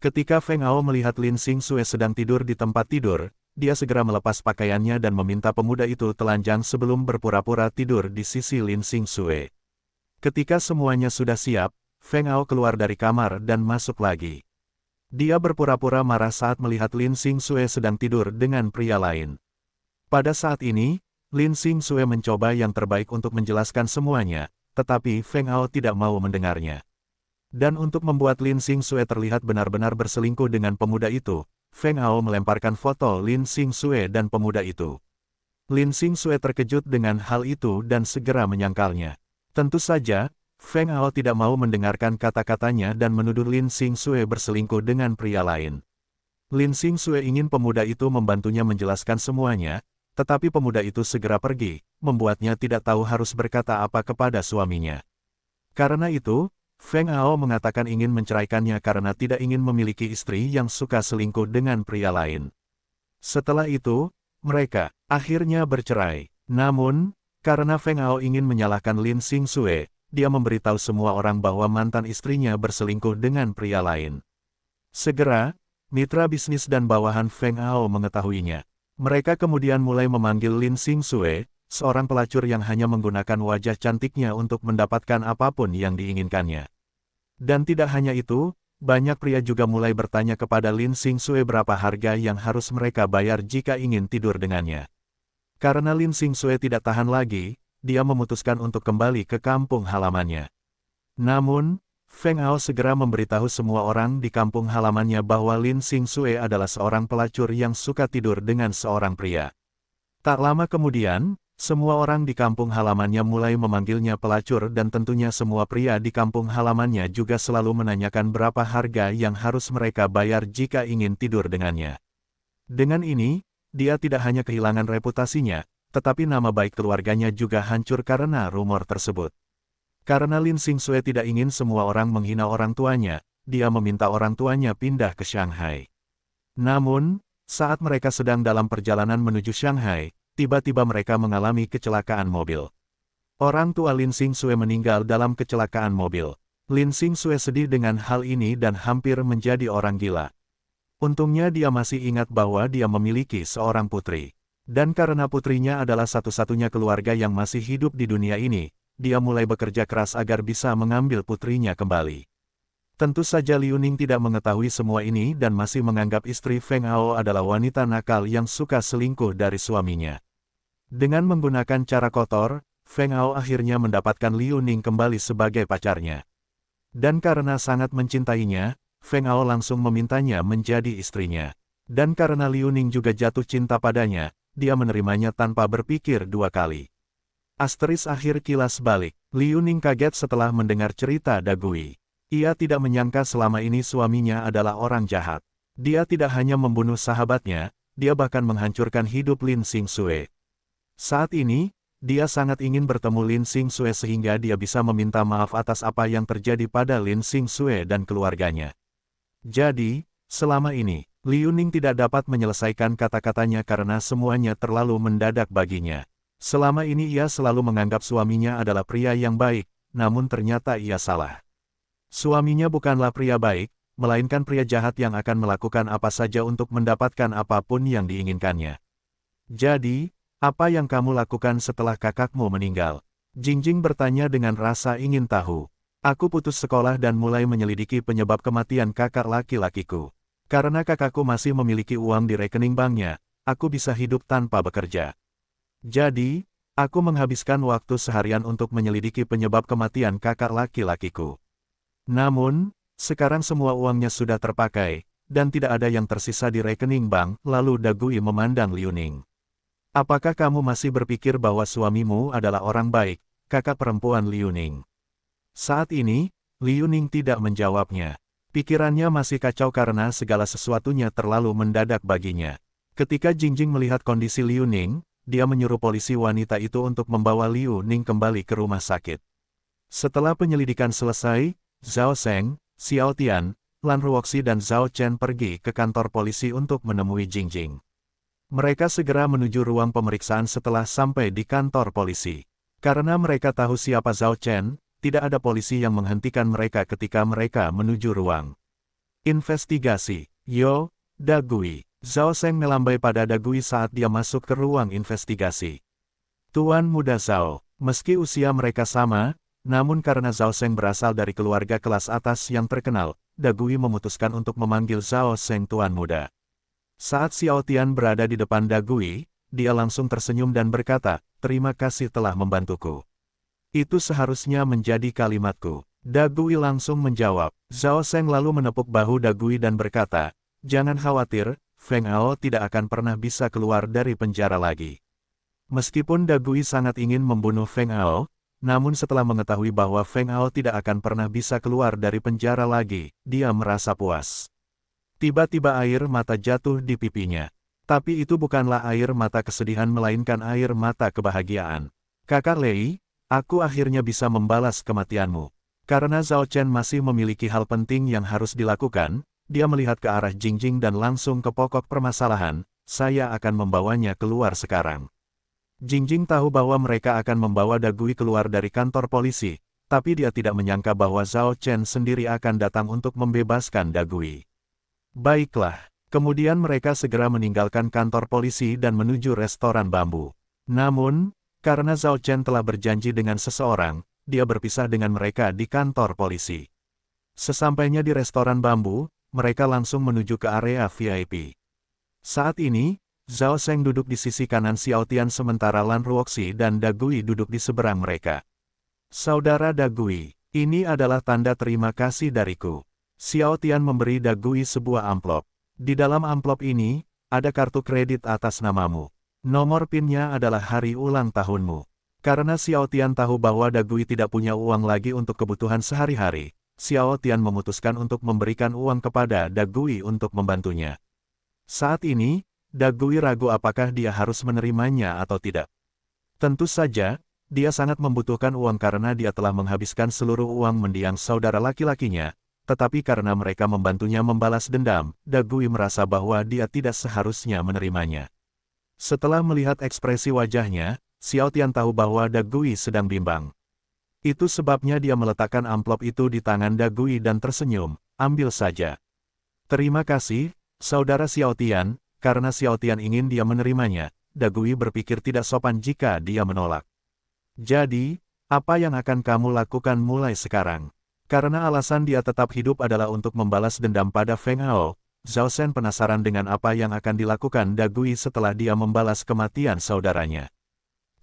Ketika Feng Ao melihat Lin Xingxue sedang tidur di tempat tidur, dia segera melepas pakaiannya dan meminta pemuda itu telanjang sebelum berpura-pura tidur di sisi Lin Xingxue. Ketika semuanya sudah siap, Feng Ao keluar dari kamar dan masuk lagi. Dia berpura-pura marah saat melihat Lin Xingxue sedang tidur dengan pria lain. Pada saat ini, Lin Xingxue mencoba yang terbaik untuk menjelaskan semuanya, tetapi Feng Ao tidak mau mendengarnya. Dan untuk membuat Lin Xingxue terlihat benar-benar berselingkuh dengan pemuda itu, Feng Ao melemparkan foto Lin Xingxue dan pemuda itu. Lin Xingxue terkejut dengan hal itu dan segera menyangkalnya. Tentu saja, Feng Ao tidak mau mendengarkan kata-katanya dan menuduh Lin Xingxue berselingkuh dengan pria lain. Lin Xingxue ingin pemuda itu membantunya menjelaskan semuanya, tetapi pemuda itu segera pergi, membuatnya tidak tahu harus berkata apa kepada suaminya. Karena itu, Feng Ao mengatakan ingin menceraikannya karena tidak ingin memiliki istri yang suka selingkuh dengan pria lain. Setelah itu, mereka akhirnya bercerai. Namun, karena Feng Ao ingin menyalahkan Lin Xingxue, dia memberitahu semua orang bahwa mantan istrinya berselingkuh dengan pria lain. Segera, mitra bisnis dan bawahan Feng Ao mengetahuinya. Mereka kemudian mulai memanggil Lin Xingxue, seorang pelacur yang hanya menggunakan wajah cantiknya untuk mendapatkan apapun yang diinginkannya. Dan tidak hanya itu, banyak pria juga mulai bertanya kepada Lin Xingxue berapa harga yang harus mereka bayar jika ingin tidur dengannya. Karena Lin Xingxue tidak tahan lagi, dia memutuskan untuk kembali ke kampung halamannya. Namun, Feng Ao segera memberitahu semua orang di kampung halamannya bahwa Lin Xingxue adalah seorang pelacur yang suka tidur dengan seorang pria. Tak lama kemudian, semua orang di kampung halamannya mulai memanggilnya pelacur dan tentunya semua pria di kampung halamannya juga selalu menanyakan berapa harga yang harus mereka bayar jika ingin tidur dengannya. Dengan ini, dia tidak hanya kehilangan reputasinya, tetapi nama baik keluarganya juga hancur karena rumor tersebut. Karena Lin Xingxue tidak ingin semua orang menghina orang tuanya, dia meminta orang tuanya pindah ke Shanghai. Namun, saat mereka sedang dalam perjalanan menuju Shanghai, tiba-tiba mereka mengalami kecelakaan mobil. Orang tua Lin Xingxue meninggal dalam kecelakaan mobil. Lin Xingxue sedih dengan hal ini dan hampir menjadi orang gila. Untungnya dia masih ingat bahwa dia memiliki seorang putri. Dan karena putrinya adalah satu-satunya keluarga yang masih hidup di dunia ini, dia mulai bekerja keras agar bisa mengambil putrinya kembali. Tentu saja Liu Ning tidak mengetahui semua ini dan masih menganggap istri Feng Ao adalah wanita nakal yang suka selingkuh dari suaminya. Dengan menggunakan cara kotor, Feng Ao akhirnya mendapatkan Liu Ning kembali sebagai pacarnya. Dan karena sangat mencintainya, Feng Ao langsung memintanya menjadi istrinya. Dan karena Liu Ning juga jatuh cinta padanya, dia menerimanya tanpa berpikir dua kali. Asteris akhir kilas balik, Liu Ning kaget setelah mendengar cerita Dagui. Ia tidak menyangka selama ini suaminya adalah orang jahat. Dia tidak hanya membunuh sahabatnya, dia bahkan menghancurkan hidup Lin Xingxue. Saat ini, dia sangat ingin bertemu Lin Xingxue sehingga dia bisa meminta maaf atas apa yang terjadi pada Lin Xingxue dan keluarganya. Jadi, selama ini, Liu Ning tidak dapat menyelesaikan kata-katanya karena semuanya terlalu mendadak baginya. Selama ini ia selalu menganggap suaminya adalah pria yang baik, namun ternyata ia salah. Suaminya bukanlah pria baik, melainkan pria jahat yang akan melakukan apa saja untuk mendapatkan apapun yang diinginkannya. Jadi, apa yang kamu lakukan setelah kakakmu meninggal? Jingjing bertanya dengan rasa ingin tahu. Aku putus sekolah dan mulai menyelidiki penyebab kematian kakak laki-lakiku. Karena kakakku masih memiliki uang di rekening banknya, aku bisa hidup tanpa bekerja. Jadi, aku menghabiskan waktu seharian untuk menyelidiki penyebab kematian kakak laki-lakiku. Namun, sekarang semua uangnya sudah terpakai, dan tidak ada yang tersisa di rekening bank, lalu Dagui memandang Liu Ning. Apakah kamu masih berpikir bahwa suamimu adalah orang baik, kakak perempuan Liu Ning? Saat ini, Liu Ning tidak menjawabnya. Pikirannya masih kacau karena segala sesuatunya terlalu mendadak baginya. Ketika Jingjing melihat kondisi Liu Ning, dia menyuruh polisi wanita itu untuk membawa Liu Ning kembali ke rumah sakit. Setelah penyelidikan selesai, Zhao Sheng, Xiao Tian, Lan Ruoxi dan Zhao Chen pergi ke kantor polisi untuk menemui Jingjing. Mereka segera menuju ruang pemeriksaan setelah sampai di kantor polisi. Karena mereka tahu siapa Zhao Chen, tidak ada polisi yang menghentikan mereka ketika mereka menuju ruang investigasi. Yo, Dagui. Zhao Seng melambai pada Dagui saat dia masuk ke ruang investigasi. Tuan Muda Zhao, meski usia mereka sama, namun karena Zhao Seng berasal dari keluarga kelas atas yang terkenal, Dagui memutuskan untuk memanggil Zhao Seng Tuan Muda. Saat Xiao Tian berada di depan Dagui, dia langsung tersenyum dan berkata, "Terima kasih telah membantuku. Itu seharusnya menjadi kalimatku." Dagui langsung menjawab. Zhao Seng lalu menepuk bahu Dagui dan berkata, "Jangan khawatir, Feng Ao tidak akan pernah bisa keluar dari penjara lagi." Meskipun Dagui sangat ingin membunuh Feng Ao, namun setelah mengetahui bahwa Feng Ao tidak akan pernah bisa keluar dari penjara lagi, dia merasa puas. Tiba-tiba air mata jatuh di pipinya. Tapi itu bukanlah air mata kesedihan melainkan air mata kebahagiaan. "Kakak Lei, aku akhirnya bisa membalas kematianmu." Karena Zhao Chen masih memiliki hal penting yang harus dilakukan, dia melihat ke arah Jingjing dan langsung ke pokok permasalahan, "Saya akan membawanya keluar sekarang." Jingjing tahu bahwa mereka akan membawa Dagui keluar dari kantor polisi, tapi dia tidak menyangka bahwa Zhao Chen sendiri akan datang untuk membebaskan Dagui. Baiklah, kemudian mereka segera meninggalkan kantor polisi dan menuju restoran bambu. Namun, karena Zhao Chen telah berjanji dengan seseorang, dia berpisah dengan mereka di kantor polisi. Sesampainya di restoran bambu, mereka langsung menuju ke area VIP. Saat ini, Zhao Seng duduk di sisi kanan Xiao Tian sementara Lan Ruoxi dan Dagui duduk di seberang mereka. "Saudara Dagui, ini adalah tanda terima kasih dariku." Xiao Tian memberi Dagui sebuah amplop. Di dalam amplop ini, ada kartu kredit atas namamu. Nomor PIN-nya adalah hari ulang tahunmu. Karena Xiao Tian tahu bahwa Dagui tidak punya uang lagi untuk kebutuhan sehari-hari, Xiao Tian memutuskan untuk memberikan uang kepada Dagui untuk membantunya. Saat ini, Dagui ragu apakah dia harus menerimanya atau tidak. Tentu saja, dia sangat membutuhkan uang karena dia telah menghabiskan seluruh uang mendiang saudara laki-lakinya, tetapi karena mereka membantunya membalas dendam, Dagui merasa bahwa dia tidak seharusnya menerimanya. Setelah melihat ekspresi wajahnya, Xiao Tian tahu bahwa Dagui sedang bimbang. Itu sebabnya dia meletakkan amplop itu di tangan Dagui dan tersenyum, "Ambil saja." "Terima kasih, Saudara Xiao Tian." Karena Xiao Tian ingin dia menerimanya, Dagui berpikir tidak sopan jika dia menolak. "Jadi, apa yang akan kamu lakukan mulai sekarang?" Karena alasan dia tetap hidup adalah untuk membalas dendam pada Feng Ao, Zhao Shen penasaran dengan apa yang akan dilakukan Dagui setelah dia membalas kematian saudaranya.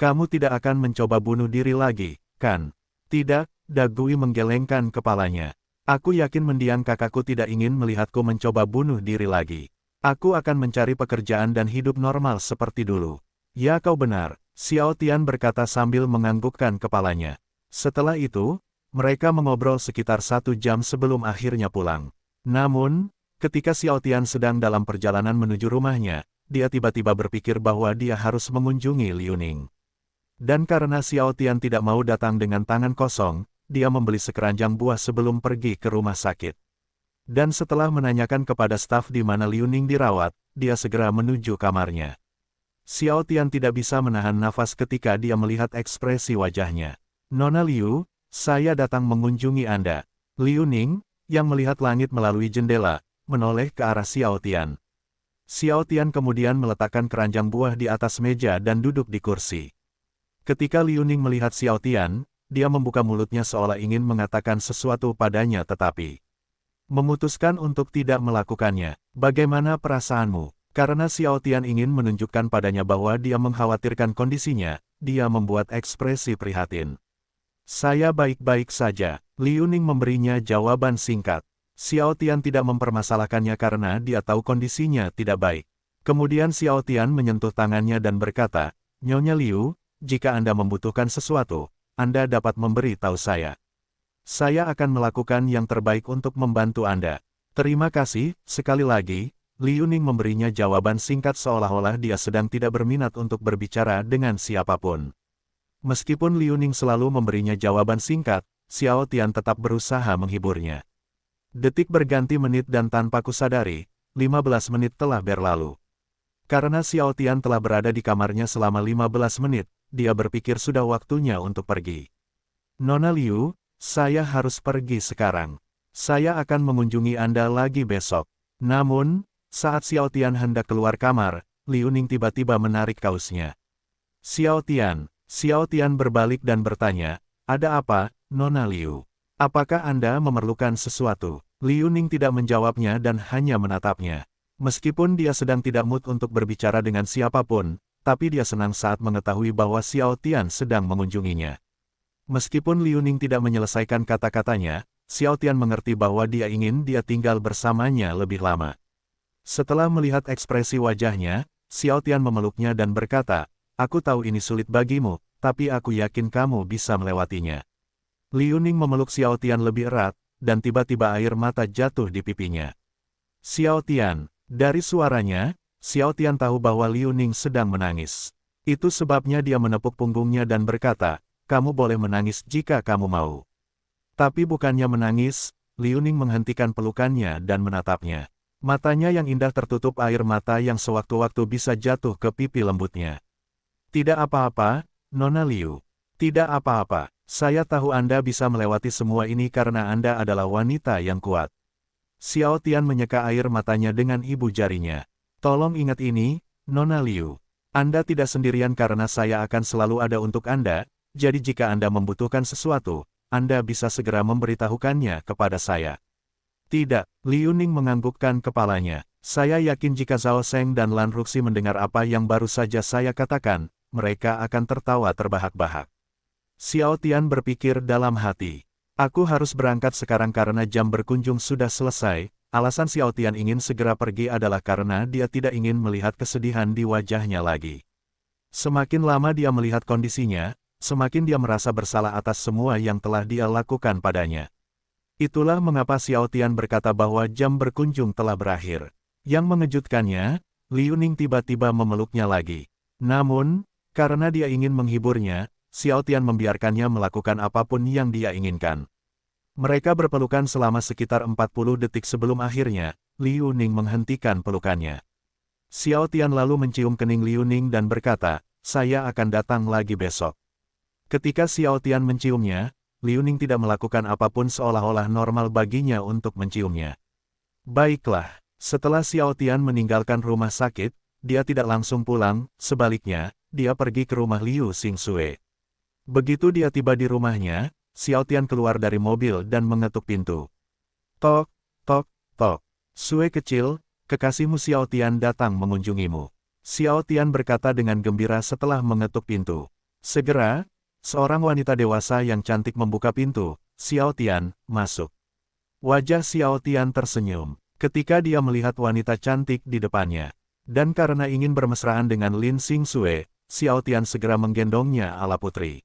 "Kamu tidak akan mencoba bunuh diri lagi, kan?" "Tidak," Dagui menggelengkan kepalanya. "Aku yakin mendiang kakakku tidak ingin melihatku mencoba bunuh diri lagi. Aku akan mencari pekerjaan dan hidup normal seperti dulu." "Ya kau benar," Xiao Tian berkata sambil menganggukkan kepalanya. Setelah itu, mereka mengobrol sekitar 1 jam sebelum akhirnya pulang. Namun, ketika Xiao Tian sedang dalam perjalanan menuju rumahnya, dia tiba-tiba berpikir bahwa dia harus mengunjungi Liu Ning. Dan karena Xiao Tian tidak mau datang dengan tangan kosong, dia membeli sekeranjang buah sebelum pergi ke rumah sakit. Dan setelah menanyakan kepada staf di mana Liu Ning dirawat, dia segera menuju kamarnya. Xiao Tian tidak bisa menahan nafas ketika dia melihat ekspresi wajahnya. "Nona Liu, saya datang mengunjungi Anda." Liu Ning, yang melihat langit melalui jendela, menoleh ke arah Xiao Tian. Xiao Tian kemudian meletakkan keranjang buah di atas meja dan duduk di kursi. Ketika Liu Ning melihat Xiao Tian, dia membuka mulutnya seolah ingin mengatakan sesuatu padanya tetapi memutuskan untuk tidak melakukannya. "Bagaimana perasaanmu?" Karena Xiao Tian ingin menunjukkan padanya bahwa dia mengkhawatirkan kondisinya, dia membuat ekspresi prihatin. "Saya baik-baik saja." Liu Ning memberinya jawaban singkat. Xiao Tian tidak mempermasalahkannya karena dia tahu kondisinya tidak baik. Kemudian Xiao Tian menyentuh tangannya dan berkata, "Nyonya Liu, jika Anda membutuhkan sesuatu, Anda dapat memberi tahu saya. Saya akan melakukan yang terbaik untuk membantu Anda." "Terima kasih." Sekali lagi, Liu Ning memberinya jawaban singkat seolah-olah dia sedang tidak berminat untuk berbicara dengan siapapun. Meskipun Liu Ning selalu memberinya jawaban singkat, Xiao Tian tetap berusaha menghiburnya. Detik berganti menit dan tanpa kusadari, 15 menit telah berlalu. Karena Xiao Tian telah berada di kamarnya selama 15 menit, dia berpikir sudah waktunya untuk pergi. Nona Liu, saya harus pergi sekarang. Saya akan mengunjungi Anda lagi besok. Namun, saat Xiao Tian hendak keluar kamar, Liu Ning tiba-tiba menarik kausnya. Xiao Tian berbalik dan bertanya, ada apa, Nona Liu? Apakah Anda memerlukan sesuatu? Liu Ning tidak menjawabnya dan hanya menatapnya. Meskipun dia sedang tidak mood untuk berbicara dengan siapapun, tapi dia senang saat mengetahui bahwa Xiao Tian sedang mengunjunginya. Meskipun Liu Ning tidak menyelesaikan kata-katanya, Xiao Tian mengerti bahwa dia ingin dia tinggal bersamanya lebih lama. Setelah melihat ekspresi wajahnya, Xiao Tian memeluknya dan berkata, aku tahu ini sulit bagimu, tapi aku yakin kamu bisa melewatinya. Liu Ning memeluk Xiao Tian lebih erat, dan tiba-tiba air mata jatuh di pipinya. Xiao Tian, dari suaranya, Xiao Tian tahu bahwa Liu Ning sedang menangis. Itu sebabnya dia menepuk punggungnya dan berkata, kamu boleh menangis jika kamu mau. Tapi bukannya menangis, Liu Ning menghentikan pelukannya dan menatapnya. Matanya yang indah tertutup air mata yang sewaktu-waktu bisa jatuh ke pipi lembutnya. Tidak apa-apa, Nona Liu. Tidak apa-apa, saya tahu Anda bisa melewati semua ini karena Anda adalah wanita yang kuat. Xiao Tian menyeka air matanya dengan ibu jarinya. Tolong ingat ini, Nona Liu. Anda tidak sendirian karena saya akan selalu ada untuk Anda, jadi jika Anda membutuhkan sesuatu, Anda bisa segera memberitahukannya kepada saya. Tidak, Liu Ning menganggukkan kepalanya. Saya yakin jika Zhao Sheng dan Lan Ruxi mendengar apa yang baru saja saya katakan, mereka akan tertawa terbahak-bahak. Xiao Tian berpikir dalam hati. Aku harus berangkat sekarang karena jam berkunjung sudah selesai. Alasan Xiao Tian ingin segera pergi adalah karena dia tidak ingin melihat kesedihan di wajahnya lagi. Semakin lama dia melihat kondisinya, semakin dia merasa bersalah atas semua yang telah dia lakukan padanya. Itulah mengapa Xiao Tian berkata bahwa jam berkunjung telah berakhir. Yang mengejutkannya, Liu Ning tiba-tiba memeluknya lagi. Namun, karena dia ingin menghiburnya, Xiao Tian membiarkannya melakukan apapun yang dia inginkan. Mereka berpelukan selama sekitar 40 detik sebelum akhirnya, Liu Ning menghentikan pelukannya. Xiao Tian lalu mencium kening Liu Ning dan berkata, saya akan datang lagi besok. Ketika Xiao Tian menciumnya, Liu Ning tidak melakukan apapun seolah-olah normal baginya untuk menciumnya. Baiklah, setelah Xiao Tian meninggalkan rumah sakit, dia tidak langsung pulang, sebaliknya, dia pergi ke rumah Liu Xingsue. Begitu dia tiba di rumahnya, Xiao Tian keluar dari mobil dan mengetuk pintu. Tok, tok, tok. Sue kecil, kekasihmu Xiao Tian datang mengunjungimu. Xiao Tian berkata dengan gembira setelah mengetuk pintu. Segera, seorang wanita dewasa yang cantik membuka pintu. Xiao Tian, masuk. Wajah Xiao Tian tersenyum ketika dia melihat wanita cantik di depannya. Dan karena ingin bermesraan dengan Lin Xingsue, Xiao Tian segera menggendongnya ala putri.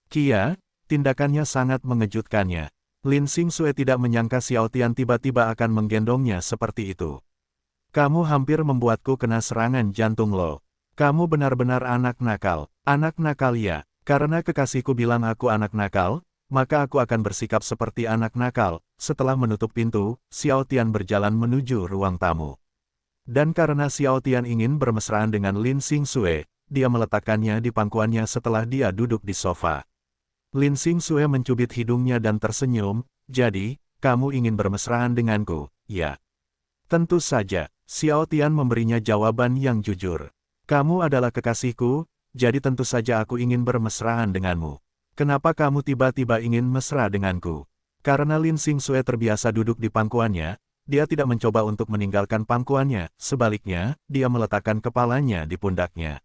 Kia, tindakannya sangat mengejutkannya. Lin Xingsue tidak menyangka Xiao Tian tiba-tiba akan menggendongnya seperti itu. Kamu hampir membuatku kena serangan jantung lo. Kamu benar-benar anak nakal. Anak nakal ya, karena kekasihku bilang aku anak nakal, maka aku akan bersikap seperti anak nakal. Setelah menutup pintu, Xiao Tian berjalan menuju ruang tamu. Dan karena Xiao Tian ingin bermesraan dengan Lin Xingsue, dia meletakkannya di pangkuannya setelah dia duduk di sofa. Lin Xingsue mencubit hidungnya dan tersenyum, jadi, kamu ingin bermesraan denganku, ya? Tentu saja, Xiao Tian memberinya jawaban yang jujur. Kamu adalah kekasihku, jadi tentu saja aku ingin bermesraan denganmu. Kenapa kamu tiba-tiba ingin mesra denganku? Karena Lin Xingsue terbiasa duduk di pangkuannya, dia tidak mencoba untuk meninggalkan pangkuannya, sebaliknya, dia meletakkan kepalanya di pundaknya.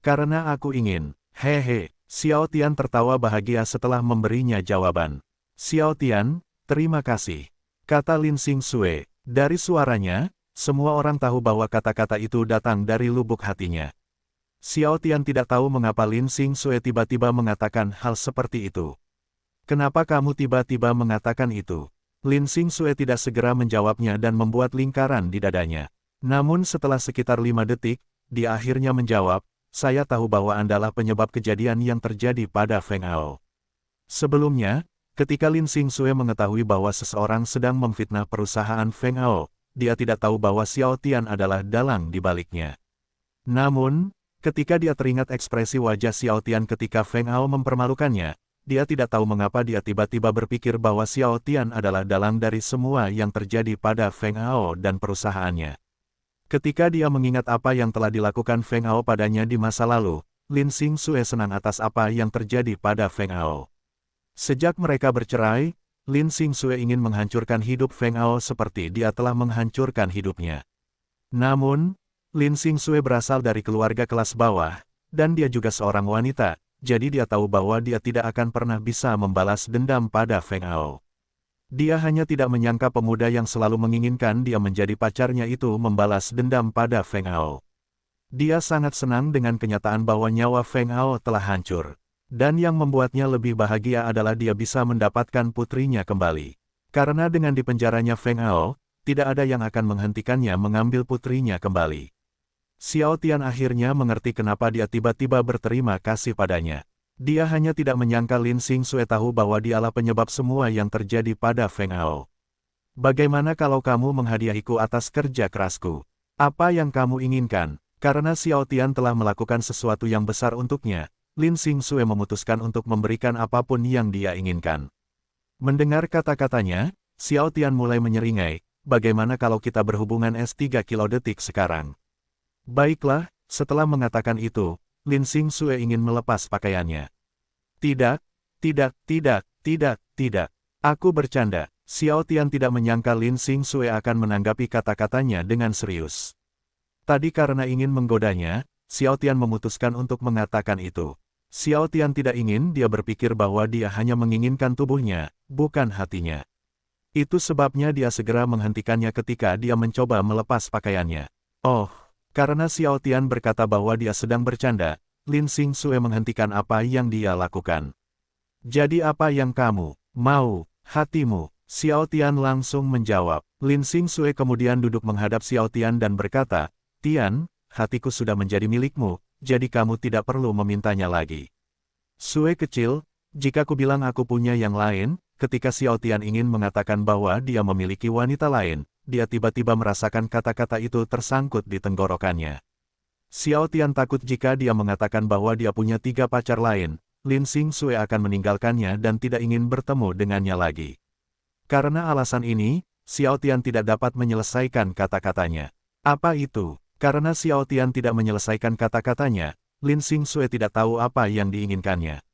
Karena aku ingin, hehe. Xiao Tian tertawa bahagia setelah memberinya jawaban. Xiao Tian, terima kasih, kata Lin Xingsue. Dari suaranya, semua orang tahu bahwa kata-kata itu datang dari lubuk hatinya. Xiao Tian tidak tahu mengapa Lin Xingsue tiba-tiba mengatakan hal seperti itu. Kenapa kamu tiba-tiba mengatakan itu? Lin Xingsue tidak segera menjawabnya dan membuat lingkaran di dadanya. Namun setelah sekitar 5 detik, dia akhirnya menjawab, saya tahu bahwa Andalah penyebab kejadian yang terjadi pada Feng Ao. Sebelumnya, Ketika Lin Xingxue mengetahui bahwa seseorang sedang memfitnah perusahaan Feng Ao, dia tidak tahu bahwa Xiao Tian adalah dalang di baliknya. Namun, ketika dia teringat ekspresi wajah Xiao Tian ketika Feng Ao mempermalukannya, dia tidak tahu mengapa dia tiba-tiba berpikir bahwa Xiao Tian adalah dalang dari semua yang terjadi pada Feng Ao dan perusahaannya. Ketika dia mengingat apa yang telah dilakukan Feng Ao padanya di masa lalu, Lin Xingxue senang atas apa yang terjadi pada Feng Ao. Sejak mereka bercerai, Lin Xingxue ingin menghancurkan hidup Feng Ao seperti dia telah menghancurkan hidupnya. Namun, Lin Xingxue berasal dari keluarga kelas bawah, dan dia juga seorang wanita, jadi dia tahu bahwa dia tidak akan pernah bisa membalas dendam pada Feng Ao. Dia hanya tidak menyangka pemuda yang selalu menginginkan dia menjadi pacarnya itu membalas dendam pada Feng Ao. Dia sangat senang dengan kenyataan bahwa nyawa Feng Ao telah hancur. Dan yang membuatnya lebih bahagia adalah dia bisa mendapatkan putrinya kembali. Karena dengan dipenjaranya Feng Ao, tidak ada yang akan menghentikannya mengambil putrinya kembali. Xiao Tian akhirnya mengerti kenapa dia tiba-tiba berterima kasih padanya. Dia hanya tidak menyangka Lin Xingxue tahu bahwa dialah penyebab semua yang terjadi pada Feng Ao. Bagaimana kalau kamu menghadiahiku atas kerja kerasku? Apa yang kamu inginkan? Karena Xiao Tian telah melakukan sesuatu yang besar untuknya, Lin Xingxue memutuskan untuk memberikan apapun yang dia inginkan. Mendengar kata-katanya, Xiao Tian mulai menyeringai, bagaimana kalau kita berhubungan S3 kilodetik sekarang? Baiklah, setelah mengatakan itu, Lin Xingxue ingin melepas pakaiannya. Tidak, tidak. Aku bercanda. Xiao Tian tidak menyangka Lin Xingxue akan menanggapi kata-katanya dengan serius. Tadi karena ingin menggodanya, Xiao Tian memutuskan untuk mengatakan itu. Xiao Tian tidak ingin dia berpikir bahwa dia hanya menginginkan tubuhnya, bukan hatinya. Itu sebabnya dia segera menghentikannya ketika dia mencoba melepas pakaiannya. Oh, karena Xiao Tian berkata bahwa dia sedang bercanda, Lin Xingxue menghentikan apa yang dia lakukan. Jadi apa yang kamu mau, hatimu? Xiao Tian langsung menjawab. Lin Xingxue kemudian duduk menghadap Xiao Tian dan berkata, Tian, hatiku sudah menjadi milikmu, jadi kamu tidak perlu memintanya lagi. Sue kecil, jika ku bilang aku punya yang lain, ketika Xiao Tian ingin mengatakan bahwa dia memiliki wanita lain, dia tiba-tiba merasakan kata-kata itu tersangkut di tenggorokannya. Xiao Tian takut jika dia mengatakan bahwa dia punya 3 pacar lain, Lin Xingxue akan meninggalkannya dan tidak ingin bertemu dengannya lagi. Karena alasan ini, Xiao Tian tidak dapat menyelesaikan kata-katanya. Apa itu? Karena Xiao Tian tidak menyelesaikan kata-katanya, Lin Xingxue tidak tahu apa yang diinginkannya.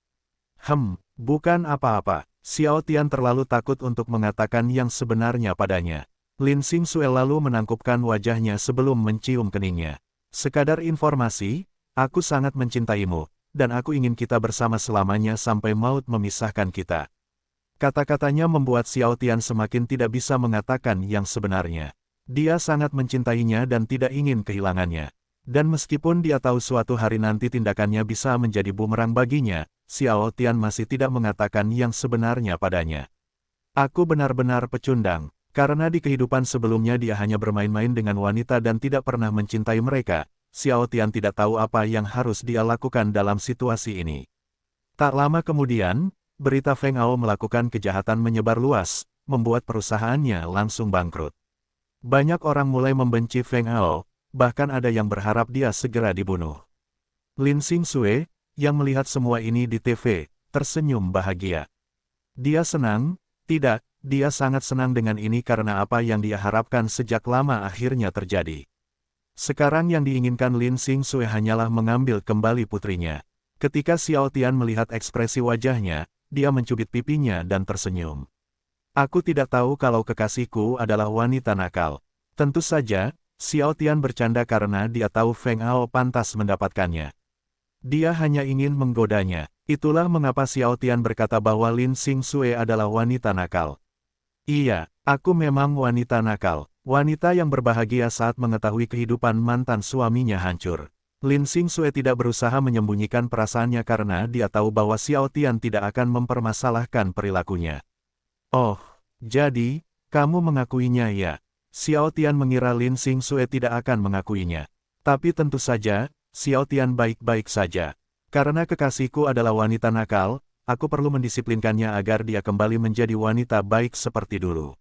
Bukan apa-apa. Xiao Tian terlalu takut untuk mengatakan yang sebenarnya padanya. Lin Xingxue lalu menangkupkan wajahnya sebelum mencium keningnya. Sekadar informasi, aku sangat mencintaimu, dan aku ingin kita bersama selamanya sampai maut memisahkan kita. Kata-katanya membuat Xiao Tian semakin tidak bisa mengatakan yang sebenarnya. Dia sangat mencintainya dan tidak ingin kehilangannya. Dan meskipun dia tahu suatu hari nanti tindakannya bisa menjadi bumerang baginya, Xiao Tian masih tidak mengatakan yang sebenarnya padanya. Aku benar-benar pecundang, karena di kehidupan sebelumnya dia hanya bermain-main dengan wanita dan tidak pernah mencintai mereka. Xiao Tian tidak tahu apa yang harus dia lakukan dalam situasi ini. Tak lama kemudian, berita Feng Ao melakukan kejahatan menyebar luas, membuat perusahaannya langsung bangkrut. Banyak orang mulai membenci Feng Ao, bahkan ada yang berharap dia segera dibunuh. Lin Xingxue, yang melihat semua ini di TV, tersenyum bahagia. Dia senang, dia sangat senang dengan ini karena apa yang dia harapkan sejak lama akhirnya terjadi. Sekarang yang diinginkan Lin Xingxue hanyalah mengambil kembali putrinya. Ketika Xiao Tian melihat ekspresi wajahnya, dia mencubit pipinya dan tersenyum. Aku tidak tahu kalau kekasihku adalah wanita nakal. Tentu saja, Xiao Tian bercanda karena dia tahu Feng Ao pantas mendapatkannya. Dia hanya ingin menggodanya. Itulah mengapa Xiao Tian berkata bahwa Lin Xingxue adalah wanita nakal. Iya, aku memang wanita nakal. Wanita yang berbahagia saat mengetahui kehidupan mantan suaminya hancur. Lin Xingxue tidak berusaha menyembunyikan perasaannya karena dia tahu bahwa Xiao Tian tidak akan mempermasalahkan perilakunya. Oh, jadi, kamu mengakuinya ya? Xiao Tian mengira Lin Xingxue tidak akan mengakuinya. Tapi tentu saja, Xiao Tian baik-baik saja. Karena kekasihku adalah wanita nakal, aku perlu mendisiplinkannya agar dia kembali menjadi wanita baik seperti dulu.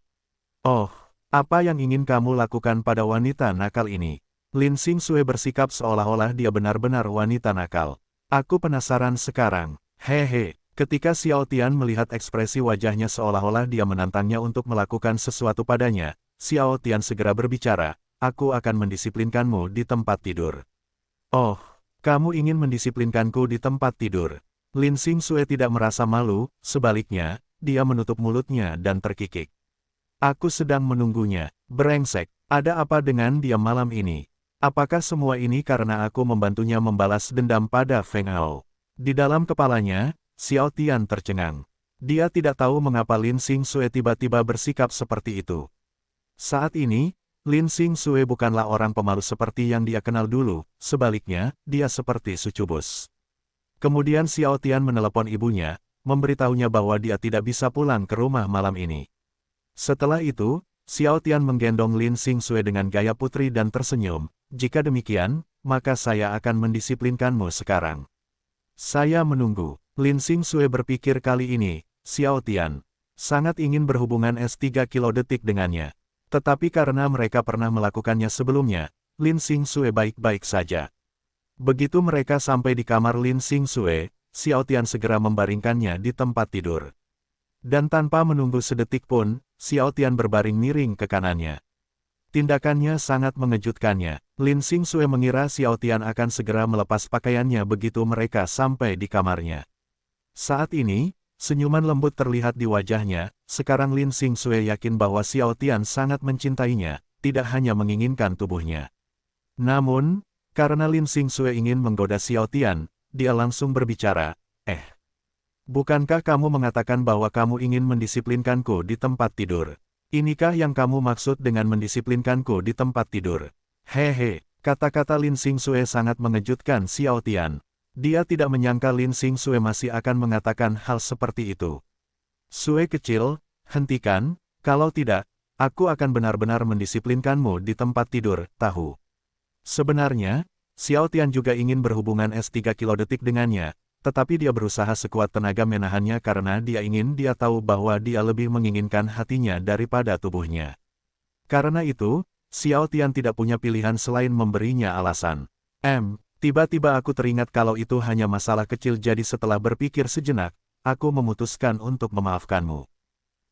Oh, apa yang ingin kamu lakukan pada wanita nakal ini? Lin Xingxue bersikap seolah-olah dia benar-benar wanita nakal. Aku penasaran sekarang. Hehe. Ketika Xiao Tian melihat ekspresi wajahnya seolah-olah dia menantangnya untuk melakukan sesuatu padanya, Xiao Tian segera berbicara, aku akan mendisiplinkanmu di tempat tidur. Oh, kamu ingin mendisiplinkanku di tempat tidur. Lin Xingxue tidak merasa malu, sebaliknya, dia menutup mulutnya dan terkikik. Aku sedang menunggunya. Brengsek, ada apa dengan dia malam ini? Apakah semua ini karena aku membantunya membalas dendam pada Feng Hao? Di dalam kepalanya, Xiao Tian tercengang. Dia tidak tahu mengapa Lin Xingxue tiba-tiba bersikap seperti itu. Saat ini, Lin Xingxue bukanlah orang pemalu seperti yang dia kenal dulu, sebaliknya, dia seperti sucubus. Kemudian Xiao Tian menelepon ibunya, memberitahunya bahwa dia tidak bisa pulang ke rumah malam ini. Setelah itu, Xiao Tian menggendong Lin Xingxue dengan gaya putri dan tersenyum, jika demikian, maka saya akan mendisiplinkanmu sekarang. Saya menunggu. Lin Xingxue berpikir kali ini, Xiao Tian sangat ingin berhubungan S3 kilo detik dengannya. Tetapi karena mereka pernah melakukannya sebelumnya, Lin Xingxue baik-baik saja. Begitu mereka sampai di kamar Lin Xingxue, Xiao Tian segera membaringkannya di tempat tidur. Dan tanpa menunggu sedetik pun, Xiao Tian berbaring miring ke kanannya. Tindakannya sangat mengejutkannya. Lin Xingxue mengira Xiao Tian akan segera melepas pakaiannya begitu mereka sampai di kamarnya. Saat ini, senyuman lembut terlihat di wajahnya, sekarang Lin Xingxue yakin bahwa Xiao Tian sangat mencintainya, tidak hanya menginginkan tubuhnya. Namun, karena Lin Xingxue ingin menggoda Xiao Tian, dia langsung berbicara, bukankah kamu mengatakan bahwa kamu ingin mendisiplinkanku di tempat tidur? Inikah yang kamu maksud dengan mendisiplinkanku di tempat tidur? Hehe, kata-kata Lin Xingxue sangat mengejutkan Xiao Tian. Dia tidak menyangka Lin Xingxue masih akan mengatakan hal seperti itu. Sue kecil, hentikan, kalau tidak, aku akan benar-benar mendisiplinkanmu di tempat tidur, tahu. Sebenarnya, Xiao Tian juga ingin berhubungan S3 kilo detik dengannya, tetapi dia berusaha sekuat tenaga menahannya karena dia tahu bahwa dia lebih menginginkan hatinya daripada tubuhnya. Karena itu, Xiao Tian tidak punya pilihan selain memberinya alasan. Tiba-tiba aku teringat kalau itu hanya masalah kecil jadi setelah berpikir sejenak, aku memutuskan untuk memaafkanmu.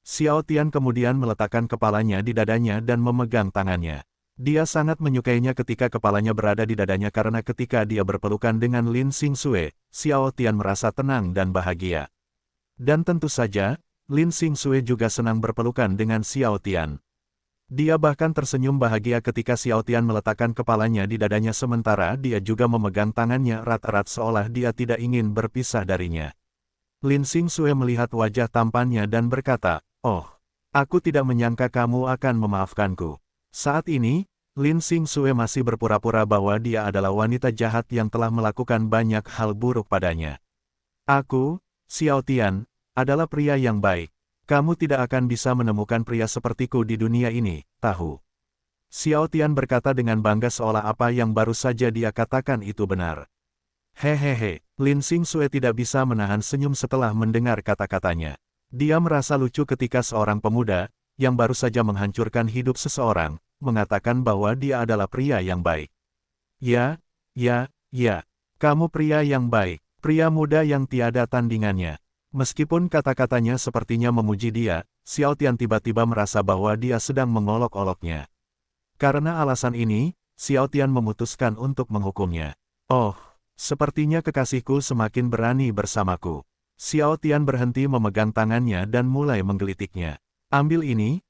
Xiao Tian kemudian meletakkan kepalanya di dadanya dan memegang tangannya. Dia sangat menyukainya ketika kepalanya berada di dadanya karena ketika dia berpelukan dengan Lin Xingxue, Xiao Tian merasa tenang dan bahagia. Dan tentu saja, Lin Xingxue juga senang berpelukan dengan Xiao Tian. Dia bahkan tersenyum bahagia ketika Xiao Tian meletakkan kepalanya di dadanya sementara dia juga memegang tangannya erat-erat seolah dia tidak ingin berpisah darinya. Lin Xingxue melihat wajah tampannya dan berkata, "Oh, aku tidak menyangka kamu akan memaafkanku." Saat ini, Lin Xingxue masih berpura-pura bahwa dia adalah wanita jahat yang telah melakukan banyak hal buruk padanya. Aku, Xiao Tian, adalah pria yang baik. Kamu tidak akan bisa menemukan pria sepertiku di dunia ini, tahu. Xiao Tian berkata dengan bangga seolah apa yang baru saja dia katakan itu benar. Hehehe, Lin Xingxue tidak bisa menahan senyum setelah mendengar kata-katanya. Dia merasa lucu ketika seorang pemuda, yang baru saja menghancurkan hidup seseorang, mengatakan bahwa dia adalah pria yang baik. Ya, kamu pria yang baik, pria muda yang tiada tandingannya. Meskipun kata-katanya sepertinya memuji dia, Xiao Tian tiba-tiba merasa bahwa dia sedang mengolok-oloknya. Karena alasan ini, Xiao Tian memutuskan untuk menghukumnya. Oh, sepertinya kekasihku semakin berani bersamaku. Xiao Tian berhenti memegang tangannya dan mulai menggelitiknya. Ambil ini,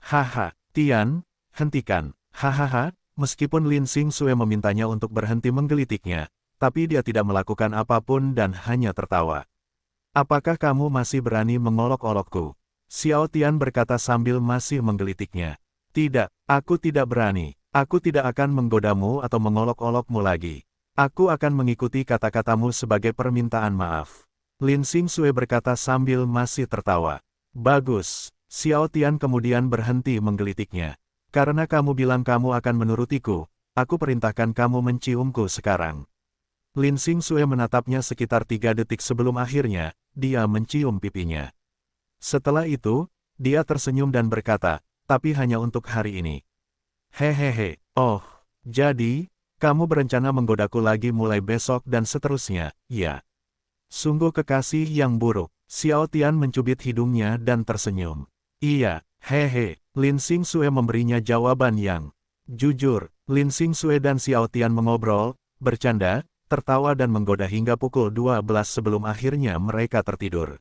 Haha, Tian, hentikan. Hahaha, meskipun Lin Xingxue memintanya untuk berhenti menggelitiknya, tapi dia tidak melakukan apapun dan hanya tertawa. Apakah kamu masih berani mengolok-olokku? Xiao Tian berkata sambil masih menggelitiknya. Tidak, aku tidak berani. Aku tidak akan menggodamu atau mengolok-olokmu lagi. Aku akan mengikuti kata-katamu sebagai permintaan maaf. Lin Xingxue berkata sambil masih tertawa. Bagus. Xiao Tian kemudian berhenti menggelitiknya. Karena kamu bilang kamu akan menurutiku, aku perintahkan kamu menciumku sekarang. Lin Xingxue menatapnya sekitar 3 detik sebelum akhirnya, dia mencium pipinya. Setelah itu, dia tersenyum dan berkata, tapi hanya untuk hari ini. Hehehe, oh, jadi, kamu berencana menggodaku lagi mulai besok dan seterusnya, ya. Sungguh kekasih yang buruk. Xiao Tian mencubit hidungnya dan tersenyum. Iya, hehe, Lin Xingxue memberinya jawaban yang jujur. Lin Xingxue dan Xiao Tian mengobrol, bercanda, tertawa dan menggoda hingga pukul 12 sebelum akhirnya mereka tertidur.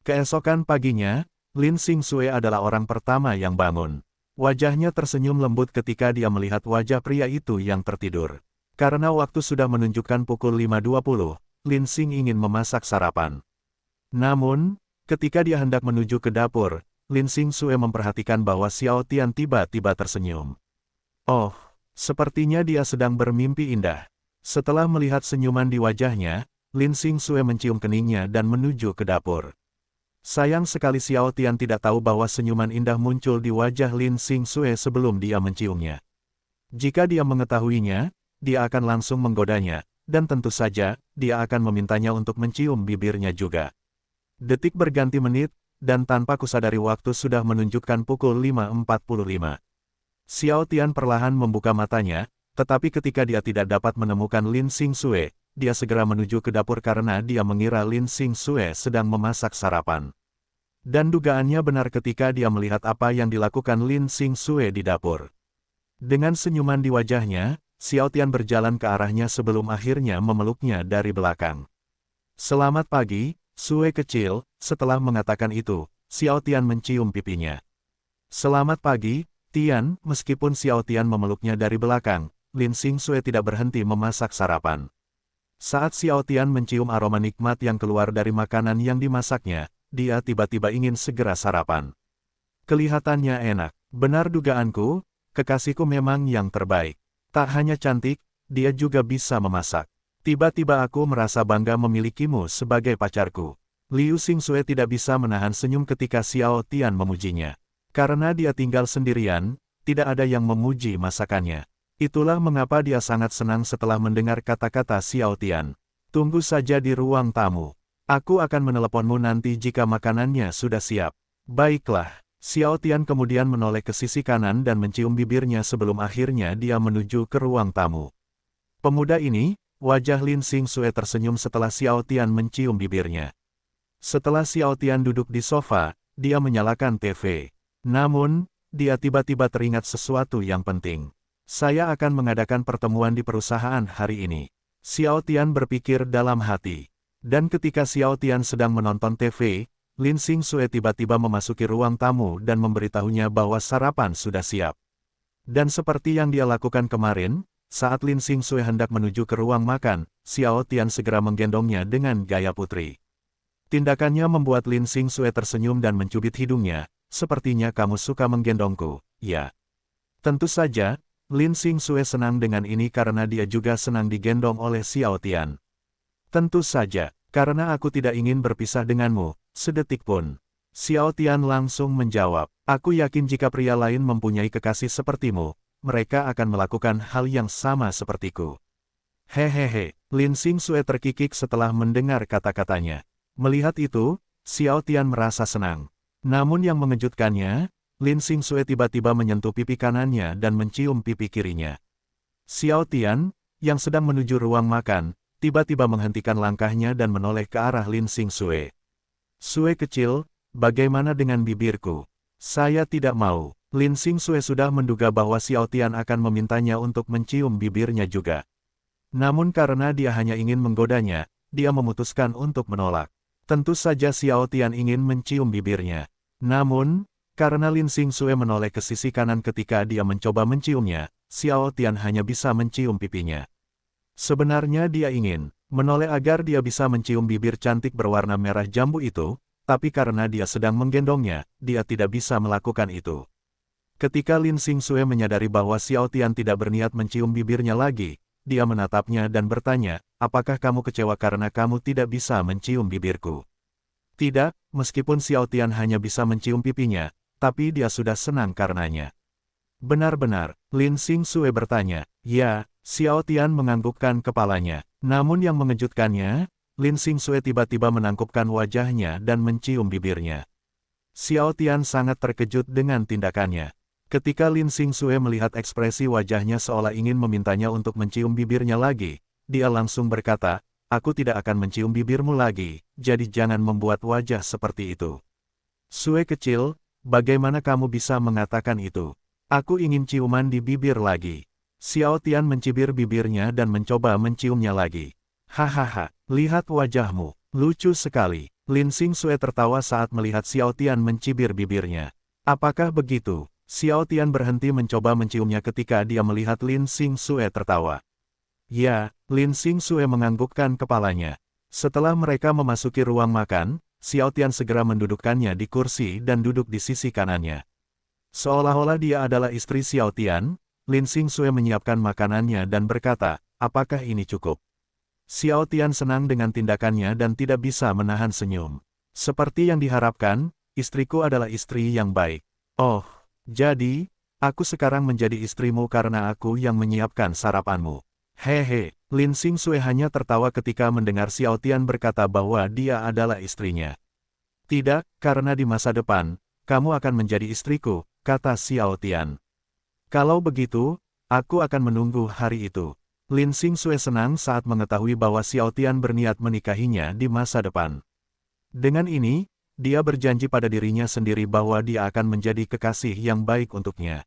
Keesokan paginya, Lin Xingxue adalah orang pertama yang bangun. Wajahnya tersenyum lembut ketika dia melihat wajah pria itu yang tertidur. Karena waktu sudah menunjukkan pukul 5.20, Lin Xing ingin memasak sarapan. Namun, ketika dia hendak menuju ke dapur, Lin Xingxue memperhatikan bahwa Xiao Tian tiba-tiba tersenyum. Oh, sepertinya dia sedang bermimpi indah. Setelah melihat senyuman di wajahnya, Lin Xingxue mencium keningnya dan menuju ke dapur. Sayang sekali Xiao Tian tidak tahu bahwa senyuman indah muncul di wajah Lin Xingxue sebelum dia menciumnya. Jika dia mengetahuinya, dia akan langsung menggodanya, dan tentu saja, dia akan memintanya untuk mencium bibirnya juga. Detik berganti menit, dan tanpa kusadari waktu sudah menunjukkan pukul 5.45. Xiao Tian perlahan membuka matanya, tetapi ketika dia tidak dapat menemukan Lin Xingxue, dia segera menuju ke dapur karena dia mengira Lin Xingxue sedang memasak sarapan. Dan dugaannya benar ketika dia melihat apa yang dilakukan Lin Xingxue di dapur. Dengan senyuman di wajahnya, Xiao Tian berjalan ke arahnya sebelum akhirnya memeluknya dari belakang. Selamat pagi, Sue kecil. Setelah mengatakan itu, Xiao Tian mencium pipinya. Selamat pagi, Tian. Meskipun Xiao Tian memeluknya dari belakang, Lin Xingxue tidak berhenti memasak sarapan. Saat Xiao Tian mencium aroma nikmat yang keluar dari makanan yang dimasaknya, dia tiba-tiba ingin segera sarapan. Kelihatannya enak. Benar dugaanku, kekasihku memang yang terbaik. Tak hanya cantik, dia juga bisa memasak. Tiba-tiba aku merasa bangga memilikimu sebagai pacarku. Liu Xingxue tidak bisa menahan senyum ketika Xiao Tian memujinya. Karena dia tinggal sendirian, tidak ada yang memuji masakannya. Itulah mengapa dia sangat senang setelah mendengar kata-kata Xiao Tian. Tunggu saja di ruang tamu. Aku akan meneleponmu nanti jika makanannya sudah siap. Baiklah. Xiao Tian kemudian menoleh ke sisi kanan dan mencium bibirnya sebelum akhirnya dia menuju ke ruang tamu. Pemuda ini, wajah Lin Xingxue tersenyum setelah Xiao Tian mencium bibirnya. Setelah Xiao Tian duduk di sofa, dia menyalakan TV. Namun, dia tiba-tiba teringat sesuatu yang penting. Saya akan mengadakan pertemuan di perusahaan hari ini. Xiao Tian berpikir dalam hati. Dan ketika Xiao Tian sedang menonton TV, Lin Xingxue tiba-tiba memasuki ruang tamu dan memberitahunya bahwa sarapan sudah siap. Dan seperti yang dia lakukan kemarin, saat Lin Xingxue hendak menuju ke ruang makan, Xiao Tian segera menggendongnya dengan gaya putri. Tindakannya membuat Lin Xingxue tersenyum dan mencubit hidungnya. Sepertinya kamu suka menggendongku, ya. Tentu saja, Lin Xingxue senang dengan ini karena dia juga senang digendong oleh Xiao Tian. Tentu saja, karena aku tidak ingin berpisah denganmu, sedetik pun. Xiao Tian langsung menjawab, aku yakin jika pria lain mempunyai kekasih sepertimu, mereka akan melakukan hal yang sama sepertiku. Hehehe, Lin Xingxue terkikik setelah mendengar kata-katanya. Melihat itu, Xiao Tian merasa senang. Namun yang mengejutkannya, Lin Xingxue tiba-tiba menyentuh pipi kanannya dan mencium pipi kirinya. Xiao Tian, yang sedang menuju ruang makan, tiba-tiba menghentikan langkahnya dan menoleh ke arah Lin Xingxue. Sue kecil, bagaimana dengan bibirku? Saya tidak mau. Lin Xingxue sudah menduga bahwa Xiao Tian akan memintanya untuk mencium bibirnya juga. Namun karena dia hanya ingin menggodanya, dia memutuskan untuk menolak. Tentu saja Xiao Tian ingin mencium bibirnya. Namun, karena Lin Xingxue menoleh ke sisi kanan ketika dia mencoba menciumnya, Xiao Tian hanya bisa mencium pipinya. Sebenarnya dia ingin menoleh agar dia bisa mencium bibir cantik berwarna merah jambu itu, tapi karena dia sedang menggendongnya, dia tidak bisa melakukan itu. Ketika Lin Xingxue menyadari bahwa Xiao Tian tidak berniat mencium bibirnya lagi, dia menatapnya dan bertanya, apakah kamu kecewa karena kamu tidak bisa mencium bibirku? Tidak, meskipun Xiao Tian hanya bisa mencium pipinya, tapi dia sudah senang karenanya. Benar-benar, Lin Xingxue bertanya, ya, Xiao Tian menganggukkan kepalanya. Namun yang mengejutkannya, Lin Xingxue tiba-tiba menangkupkan wajahnya dan mencium bibirnya. Xiao Tian sangat terkejut dengan tindakannya. Ketika Lin Xingxue melihat ekspresi wajahnya seolah ingin memintanya untuk mencium bibirnya lagi, dia langsung berkata, "Aku tidak akan mencium bibirmu lagi, jadi jangan membuat wajah seperti itu." "Sue kecil, bagaimana kamu bisa mengatakan itu? Aku ingin ciuman di bibir lagi." Xiao Tian mencibir bibirnya dan mencoba menciumnya lagi. "Hahaha, lihat wajahmu, lucu sekali." Lin Xingxue tertawa saat melihat Xiao Tian mencibir bibirnya. "Apakah begitu?" Xiao Tian berhenti mencoba menciumnya ketika dia melihat Lin Xingxue tertawa. "Ya," Lin Xingxue menganggukkan kepalanya. Setelah mereka memasuki ruang makan, Xiao Tian segera mendudukkannya di kursi dan duduk di sisi kanannya. Seolah-olah dia adalah istri Xiao Tian, Lin Xingxue menyiapkan makanannya dan berkata, "Apakah ini cukup?" Xiao Tian senang dengan tindakannya dan tidak bisa menahan senyum. "Seperti yang diharapkan, istriku adalah istri yang baik." "Oh, jadi, aku sekarang menjadi istrimu karena aku yang menyiapkan sarapanmu." "Hehe." Lin Xingxue hanya tertawa ketika mendengar Xiao Tian berkata bahwa dia adalah istrinya. "Tidak, karena di masa depan, kamu akan menjadi istriku," kata Xiao Tian. "Kalau begitu, aku akan menunggu hari itu." Lin Xingxue senang saat mengetahui bahwa Xiao Tian berniat menikahinya di masa depan. Dengan ini, dia berjanji pada dirinya sendiri bahwa dia akan menjadi kekasih yang baik untuknya.